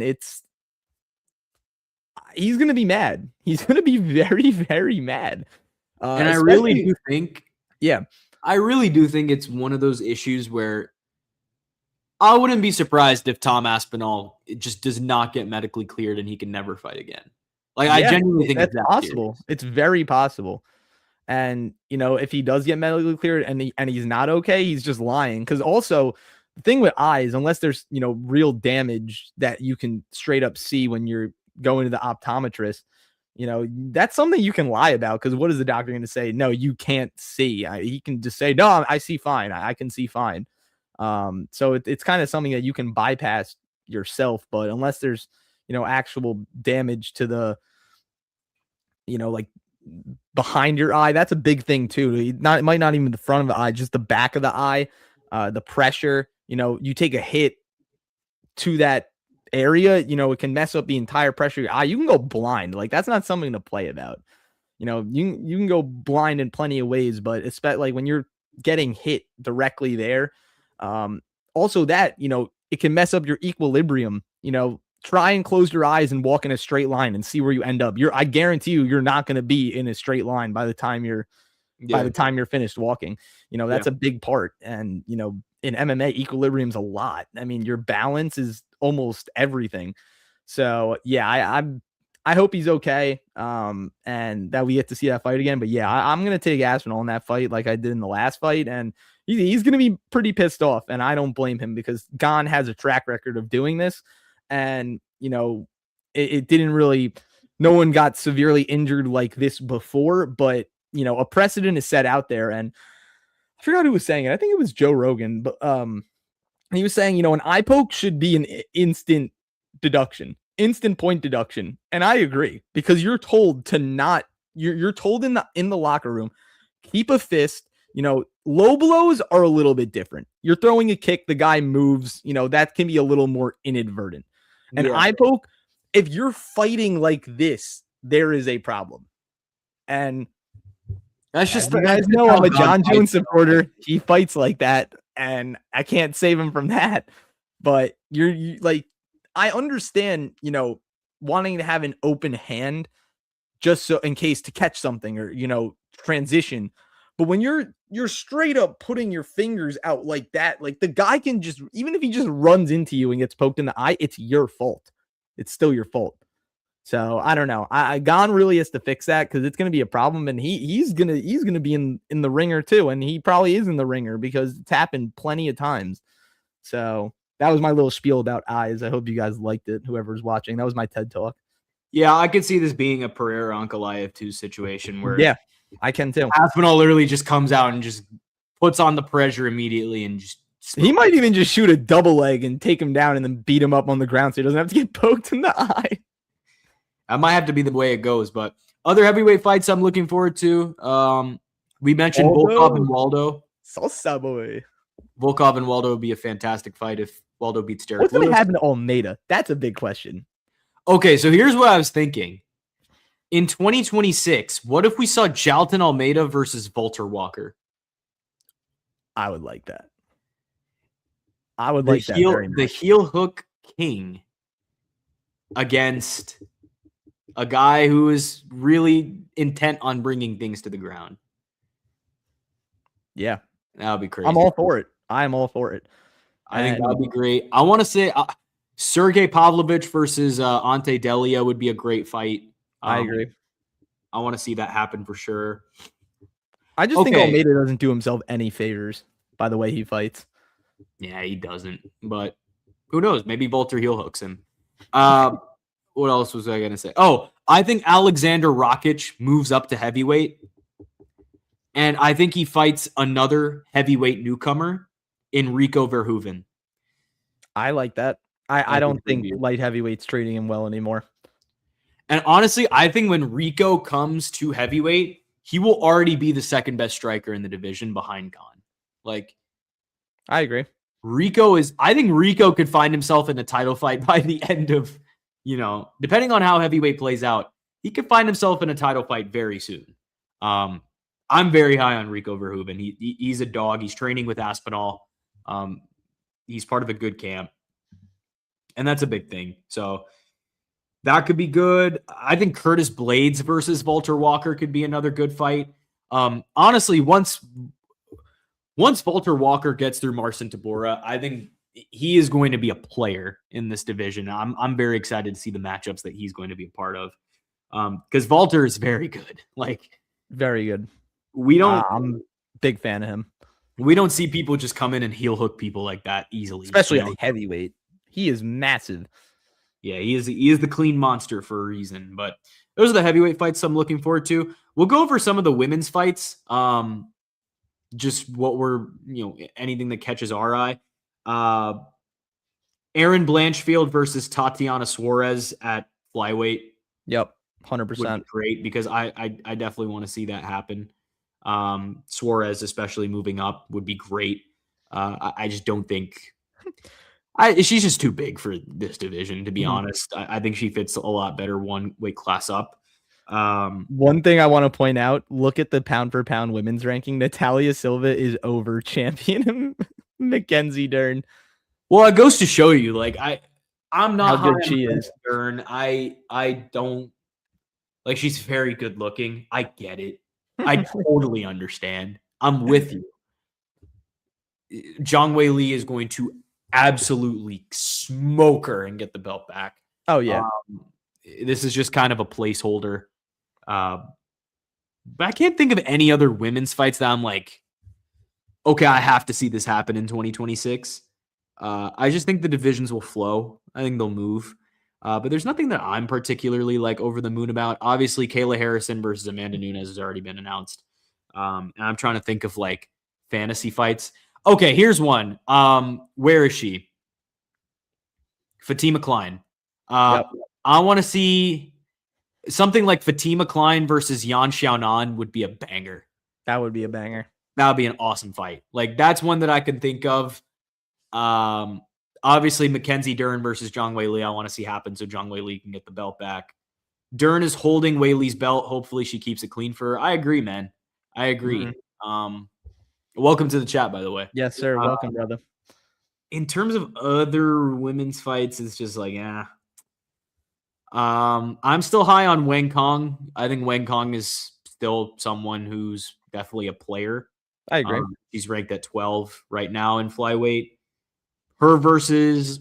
B: he's going to be mad. He's going to be very, very mad.
A: And I really do think,
B: yeah,
A: I really do think it's one of those issues where I wouldn't be surprised if Tom Aspinall just does not get medically cleared and he can never fight again. Like, yeah, I genuinely think
B: that's possible. Serious. It's very possible. And, if he does get medically cleared and he's not okay, he's just lying. Because also the thing with eyes, unless there's, real damage that you can straight up see when you're going to the optometrist, that's something you can lie about. Because what is the doctor going to say? No, you can't see. He can just say, no, I see fine. I can see fine. So it's kind of something that you can bypass yourself. But unless there's, actual damage to the, like behind your eye, that's a big thing too. It might not even the front of the eye, just the back of the eye, the pressure, you take a hit to that area, it can mess up the entire pressure of your eye. You can go blind. Like, that's not something to play about. You can go blind in plenty of ways, but especially like when you're getting hit directly there. Also that, it can mess up your equilibrium. Try and close your eyes and walk in a straight line and see where you end up. I guarantee you're not going to be in a straight line by the time you're finished walking. That's a big part. And, in MMA, equilibrium's a lot. I mean, your balance is almost everything. So yeah, I hope he's okay. And that we get to see that fight again. But yeah, I'm going to take Aspinall in that fight like I did in the last fight. And he's going to be pretty pissed off. And I don't blame him because Gon has a track record of doing this. And, it didn't really, no one got severely injured like this before, but, a precedent is set out there. And I forgot who was saying it. I think it was Joe Rogan, but he was saying, an eye poke should be an instant point deduction. And I agree, because you're told to not, you're told in the locker room, keep a fist. Low blows are a little bit different. You're throwing a kick, the guy moves, that can be a little more inadvertent. An eye poke, if you're fighting like this, there is a problem. And
A: that's just,
B: you guys know, I'm a John Jones supporter. He fights like that, and I can't save him from that. But you like, I understand, wanting to have an open hand just so in case to catch something or, transition. But when you're straight up putting your fingers out like that, like the guy can just, even if he just runs into you and gets poked in the eye, it's your fault. It's still your fault. So I don't know. Gon really has to fix that, because it's going to be a problem, and he's gonna be in the ringer too, and he probably is in the ringer because it's happened plenty of times. So that was my little spiel about eyes. I hope you guys liked it. Whoever's watching, that was my TED Talk.
A: Yeah, I could see this being a Pereira Ankalaev 2 situation where
B: Yeah, I can too.
A: Aspinall literally just comes out and just puts on the pressure immediately and just
B: He might even just shoot a double leg and take him down and then beat him up on the ground so he doesn't have to get poked in the eye.
A: That might have to be the way it goes. But other heavyweight fights I'm looking forward to. We mentioned Volkov and Waldo.
B: Salsa boy.
A: Volkov and Waldo would be a fantastic fight if Waldo beats Derek
B: What's
A: Lewis.
B: going to happen to Almeida? That's a big question.
A: Okay, so here's what I was thinking. In 2026, what if we saw Jalton Almeida versus Walter Walker?
B: I would like that. I would like that very much.
A: The heel hook king against a guy who is really intent on bringing things to the ground.
B: Yeah.
A: That would be crazy.
B: I'm all for it. I'm all for it.
A: I think that would be great. I want to say Sergey Pavlovich versus Ante Delia would be a great fight.
B: I agree.
A: I want to see that happen for sure.
B: I just think Almeida doesn't do himself any favors by the way he fights.
A: Yeah, he doesn't. But who knows? Maybe Volter heel hooks him. What else was I going to say? Oh, I think Alexander Rakic moves up to heavyweight. And I think he fights another heavyweight newcomer, Enrico Verhoeven.
B: I like that. I don't think light heavyweight's treating him well anymore.
A: And honestly, I think when Rico comes to heavyweight, he will already be the second best striker in the division behind Khan. Like,
B: I agree.
A: I think Rico could find himself in a title fight by the end of, depending on how heavyweight plays out, he could find himself in a title fight very soon. I'm very high on Rico Verhoeven. He's a dog. He's training with Aspinall. He's part of a good camp. And that's a big thing. So that could be good. I think Curtis Blades versus Walter Walker could be another good fight. Honestly, once Walter Walker gets through Marcin Tybura, I think he is going to be a player in this division. I'm very excited to see the matchups that he's going to be a part of. Because Walter is very good. Like, very good. I'm a big fan of him. We don't see people just come in and heel hook people like that easily.
B: Especially at heavyweight. He is massive.
A: Yeah, he is the clean monster for a reason. But those are the heavyweight fights I'm looking forward to. We'll go over some of the women's fights. Just what we're, anything that catches our eye. Erin Blanchfield versus Tatiana Suarez at flyweight.
B: Yep, 100%.
A: Great, because I definitely want to see that happen. Suarez, especially moving up, would be great. I just don't think she's just too big for this division, to be honest. I think she fits a lot better one weight class up.
B: One thing I want to point out, look at the pound for pound women's ranking. Natalia Silva is over champion Mackenzie Dern.
A: Well, it goes to show you, like, I'm not
B: how good she is.
A: Dern. I don't like, she's very good looking. I get it. I totally understand. I'm with you. Zhang Wei Li is going to absolutely smoke her and get the belt back.
B: Oh, yeah.
A: This is just kind of a placeholder. But I can't think of any other women's fights that I'm like, okay, I have to see this happen in 2026. I just think the divisions will flow. I think they'll move. But there's nothing that I'm particularly like over the moon about. Obviously, Kayla Harrison versus Amanda Nunes has already been announced. And I'm trying to think of like fantasy fights. Okay, here's one. Where is she? Fatima Klein.
B: Yep.
A: I want to see something like Fatima Klein versus Yan Xiaonan would be a banger.
B: That would be a banger.
A: That would be an awesome fight. Like, that's one that I can think of. Obviously, Mackenzie Dern versus Zhang Wei Li, I want to see happen so Zhang Wei Li can get the belt back. Dern is holding Wei Li's belt. Hopefully, she keeps it clean for her. I agree, man. I agree. Welcome to the chat, by the way.
B: Yes, sir. Welcome, brother.
A: In terms of other women's fights, it's just like, I'm still high on Wang Kong. I think Wang Kong is still someone who's definitely a player.
B: I agree.
A: She's ranked at 12 right now in flyweight. Her versus,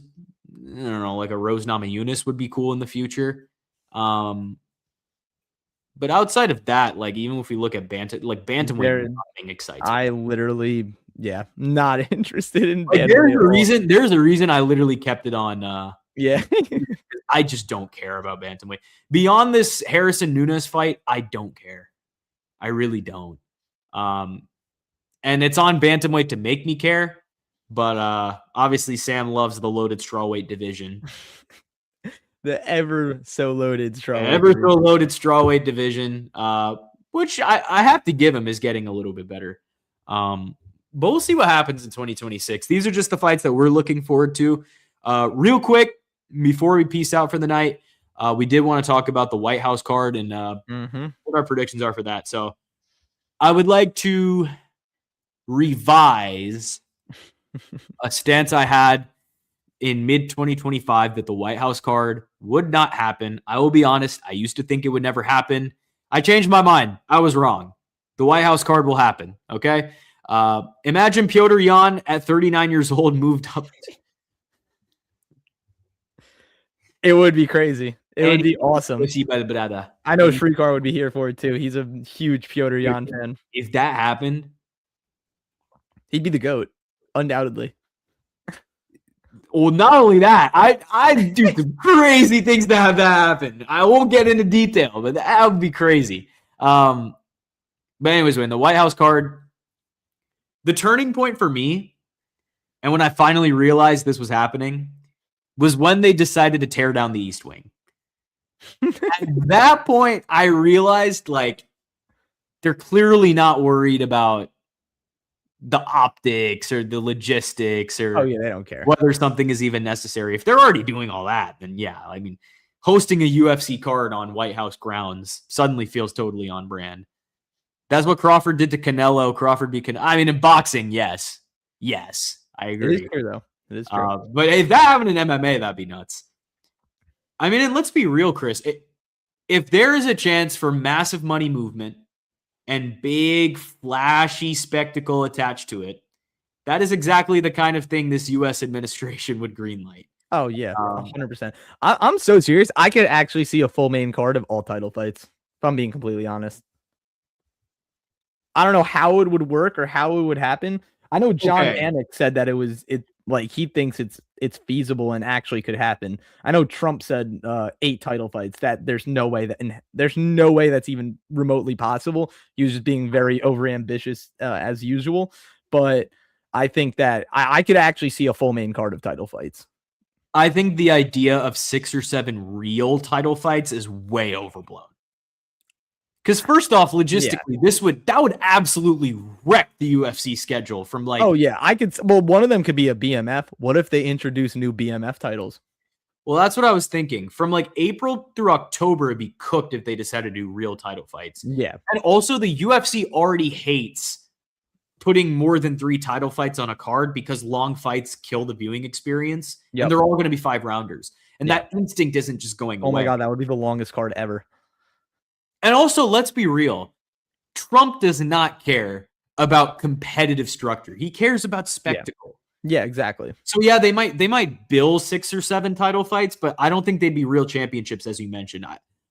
A: I don't know, like a Rose Namajunas would be cool in the future. But outside of that, like, even if we look at bantamweight, nothing excites me.
B: I literally, not interested in
A: like, there's a reason I literally kept it on.
B: Yeah.
A: I just don't care about bantamweight. Beyond this Harrison Nunes fight, I don't care. I really don't. And it's on bantamweight to make me care. But obviously Sam loves the loaded strawweight division.
B: The ever so loaded strawweight.
A: Ever so loaded strawweight division, which I have to give him is getting a little bit better. But we'll see what happens in 2026. These are just the fights that we're looking forward to. Real quick, before we peace out for the night, we did want to talk about the White House card and what our predictions are for that. So I would like to revise a stance I had in mid-2025 that the White House card would not happen. I will be honest, I used to think it would never happen. I changed my mind. I was wrong. The White House card will happen, okay? Imagine Piotr Jan at 39 years old moved up.
B: It would be crazy. It would be awesome. I know Shrikar would be here for it too. He's a huge Piotr Jan fan.
A: If that happened,
B: he'd be the GOAT, undoubtedly.
A: Well, not only that, I do some crazy things to have that happen. I won't get into detail, but that would be crazy. But anyways, when the White House card, the turning point for me, and when I finally realized this was happening, was when they decided to tear down the East Wing. At that point, I realized like they're clearly not worried about the optics or the logistics or
B: they don't care
A: whether something is even necessary. If they're already doing all that, then yeah, I mean, hosting a UFC card on White House grounds suddenly feels totally on brand. That's what Crawford did to Canelo. Crawford beat Canelo. I mean, in boxing, yes, I agree.
B: It is true, though. It is true.
A: But if that happened in MMA, that'd be nuts. I mean, and let's be real, Chris. If there is a chance for massive money movement and big, flashy spectacle attached to it, that is exactly the kind of thing this U.S. administration would greenlight.
B: Oh, yeah, 100%. I'm so serious. I could actually see a full main card of all title fights, if I'm being completely honest. I don't know how it would work or how it would happen. I know John Anik said that he thinks it's feasible and actually could happen. I know Trump said 8 title fights. That there's no way that's even remotely possible. He was just being very overambitious as usual. But I think that I could actually see a full main card of title fights.
A: I think the idea of 6 or 7 real title fights is way overblown. Because first off, logistically, that would absolutely wreck the UFC schedule from like.
B: Oh yeah, one of them could be a BMF. What if they introduce new BMF titles?
A: Well, that's what I was thinking. From like April through October, it'd be cooked if they decided to do real title fights.
B: Yeah,
A: and also the UFC already hates putting more than 3 title fights on a card because long fights kill the viewing experience, and they're all going to be 5-rounders. And that instinct isn't just going away.
B: Oh my god, that would be the longest card ever.
A: And also, let's be real. Trump does not care about competitive structure. He cares about spectacle.
B: Yeah, exactly.
A: So yeah, they might bill 6 or 7 title fights, but I don't think they'd be real championships, as you mentioned.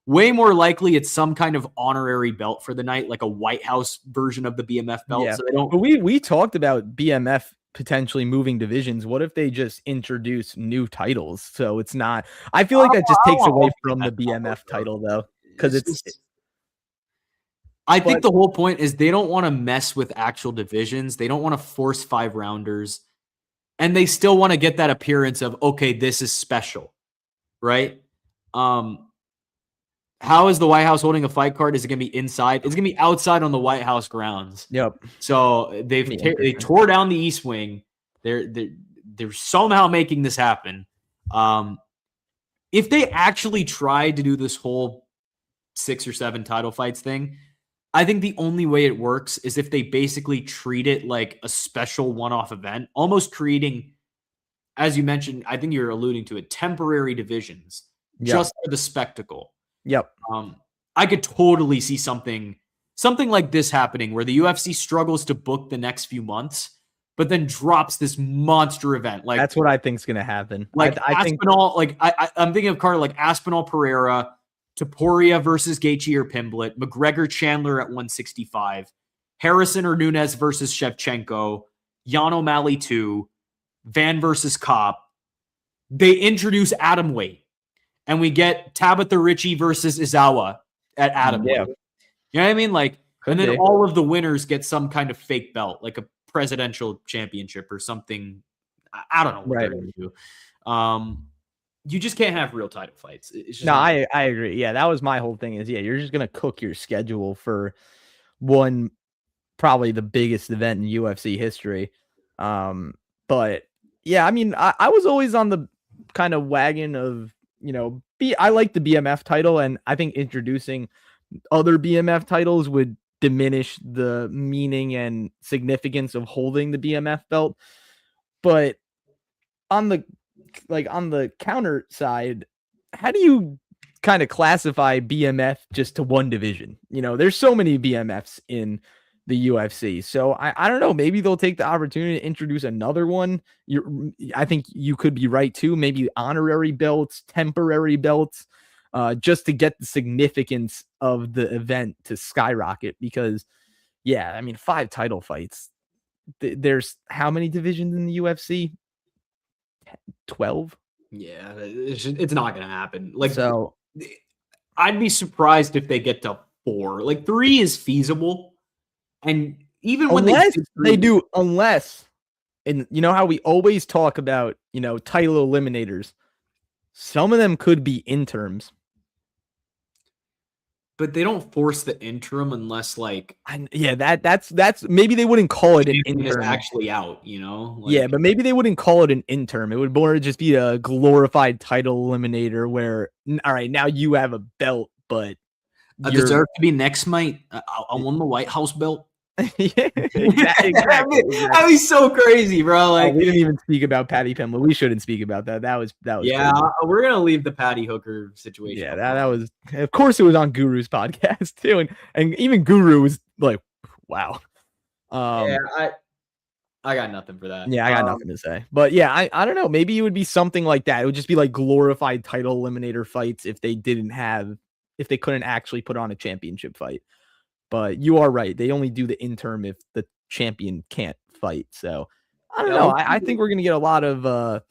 A: Way more likely, it's some kind of honorary belt for the night, like a White House version of the BMF belt.
B: Yeah.
A: So they don't.
B: But we talked about BMF potentially moving divisions. What if they just introduce new titles? So it's not. I feel like that just takes away from the BMF title, though, because it's.
A: I think the whole point is they don't want to mess with actual divisions. They don't want to force 5-rounders. And they still want to get that appearance of, okay, this is special, right? How is the White House holding a fight card? Is it going to be inside? It's going to be outside on the White House grounds.
B: Yep.
A: So they tore down the East Wing. They're somehow making this happen. If they actually tried to do this whole 6 or 7 title fights thing, I think the only way it works is if they basically treat it like a special one-off event, almost creating, as you mentioned, I think you're alluding to it, temporary divisions just for the spectacle.
B: Yep.
A: I could totally see something like this happening where the UFC struggles to book the next few months, but then drops this monster event. Like
B: that's what I think is going to happen.
A: Like Aspinall, I'm thinking of card like Aspinall Pereira, Topuria versus Gaethje or Pimblett, McGregor Chandler at 165, Harrison or Nunes versus Shevchenko, Jan O'Malley 2, Van versus Kopp. They introduce atomweight, and we get Tabitha Ritchie versus Izawa at Atom.
B: Yeah.
A: You know what I mean? Like,
B: Could
A: and then
B: be.
A: all of the winners get some kind of fake belt, like a presidential championship or something. I don't know what they're going to do. You just can't have real title fights. It's just
B: No, I agree. Yeah, that was my whole thing is, you're just going to cook your schedule for one, probably the biggest event in UFC history. But yeah, I mean, I was always on the kind of wagon of, I like the BMF title, and I think introducing other BMF titles would diminish the meaning and significance of holding the BMF belt. But on the counter side, how do you kind of classify BMF just to one division? There's so many BMFs in the UFC. So I don't know. Maybe they'll take the opportunity to introduce another one. I think you could be right too. Maybe honorary belts, temporary belts, just to get the significance of the event to skyrocket. Because, yeah, I mean, 5 title fights. There's how many divisions in the UFC? 12.
A: Yeah, it's not going to happen. Like,
B: so
A: I'd be surprised if they get to 4. Like 3 is feasible, and even when they do,
B: unless, and you know how we always talk about title eliminators, some of them could be interims.
A: But they don't force the interim unless
B: that's maybe they wouldn't call it an interim.
A: Is actually out,
B: yeah, but maybe they wouldn't call it an interim. It would more just be a glorified title eliminator where, all right, now you have a belt, but
A: I deserve to be next, mate. I won the White House belt.
B: Yeah, exactly.
A: That'd be so crazy, bro. Like,
B: we didn't even speak about Patty Pimblett. We shouldn't speak about that. That was
A: yeah,
B: crazy.
A: we're gonna leave the Patty Hooker situation.
B: Yeah, that was, of course, it was on Guru's podcast too, and even Guru was like, wow.
A: Yeah, I got nothing for that.
B: Yeah, I got nothing to say. But yeah, I don't know. Maybe it would be something like that. It would just be like glorified title eliminator fights if they couldn't actually put on a championship fight. But you are right. They only do the interim if the champion can't fight. So I don't know. I think we're going to get a lot of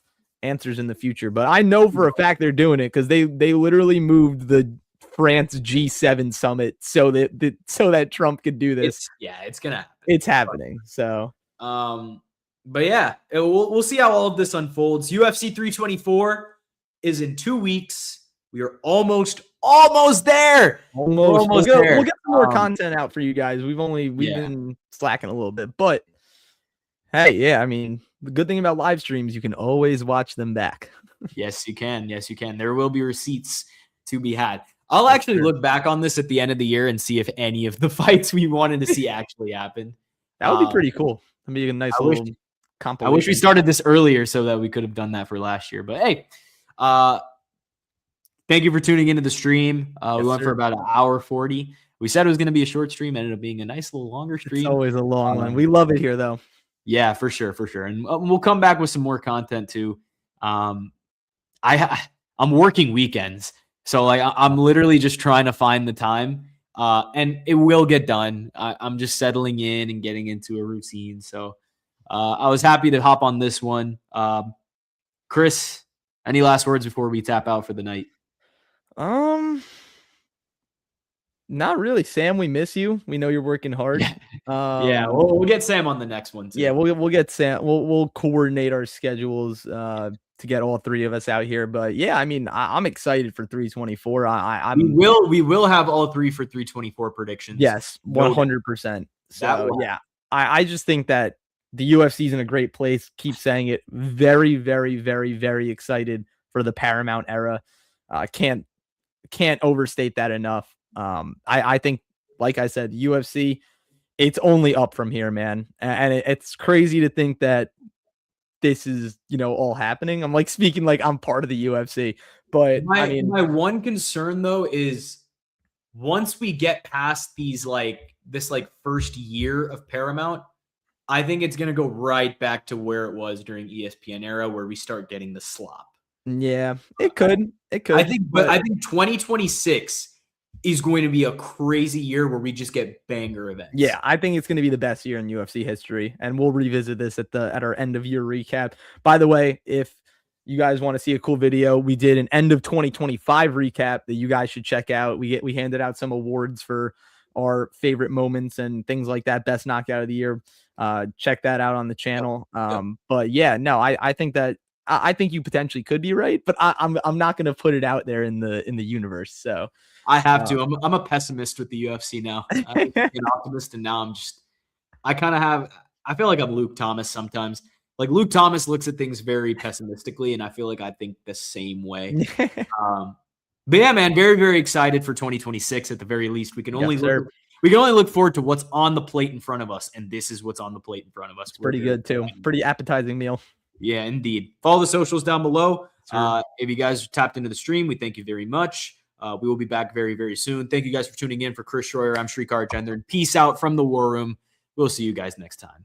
B: answers in the future. But I know for a fact they're doing it because they literally moved the France G7 summit so that Trump could do this.
A: It's going to happen.
B: It's happening. So,
A: but yeah, we'll see how all of this unfolds. UFC 324 is in 2 weeks. We are almost there.
B: Almost there. We'll get some more content out for you guys. We've been slacking a little bit, but hey, yeah, I mean, the good thing about live streams, you can always watch them back.
A: Yes, you can. There will be receipts to be had. I'll actually look back on this at the end of the year and see if any of the fights we wanted to see actually happened.
B: That would be pretty cool. That'd be a nice little compilation.
A: I wish we started this earlier so that we could have done that for last year. But hey, thank you for tuning into the stream. We went for about 1:40. We said it was going to be a short stream. Ended up being a nice little longer stream.
B: It's always a long one. We love it here, though.
A: Yeah, for sure. And we'll come back with some more content too. I'm working weekends, so I'm literally just trying to find the time, and it will get done. I'm just settling in and getting into a routine. So I was happy to hop on this one. Chris, any last words before we tap out for the night?
B: Not really, Sam. We miss you. We know you're working hard.
A: Yeah, we'll get Sam on the next one too.
B: Yeah, we'll get Sam. We'll coordinate our schedules to get all 3 of us out here. But yeah, I mean, I'm excited for 324.
A: We will have all 3 for 324 predictions.
B: Yes, 100%. So yeah, I just think that the UFC is in a great place. Keep saying it. Very, very, very, very excited for the Paramount era. Can't overstate that enough. I think, like I said, UFC, it's only up from here, man. And it's crazy to think that this is, all happening. I'm speaking like I'm part of the UFC, but
A: my one concern though is once we get past this first year of Paramount, I think it's going to go right back to where it was during ESPN era, where we start getting the slop.
B: Yeah, it could.
A: I think 2026 is going to be a crazy year where we just get banger events.
B: Yeah, I think it's going to be the best year in UFC history, and we'll revisit this at our end of year recap. By the way, if you guys want to see a cool video, we did an end of 2025 recap that you guys should check out. We handed out some awards for our favorite moments and things like that. Best knockout of the year. Check that out on the channel. But yeah, no, I think that I think you potentially could be right, but I'm not going to put it out there in the universe. So
A: I have to. I'm a pessimist with the UFC now. I used to be an optimist, and now I kind of have. I feel like I'm Luke Thomas sometimes. Like Luke Thomas looks at things very pessimistically, and I feel like I think the same way. But yeah, man, very, very excited for 2026 at the very least. We can only look forward to what's on the plate in front of us, and this is what's on the plate in front of us.
B: It's pretty good too. Pretty appetizing meal.
A: Yeah, indeed. Follow the socials down below. If you guys tapped into the stream, we thank you very much. We will be back very, very soon. Thank you guys for tuning in. For Chris Schroyer, I'm Shrikar Jendran. Peace out from the War Room. We'll see you guys next time.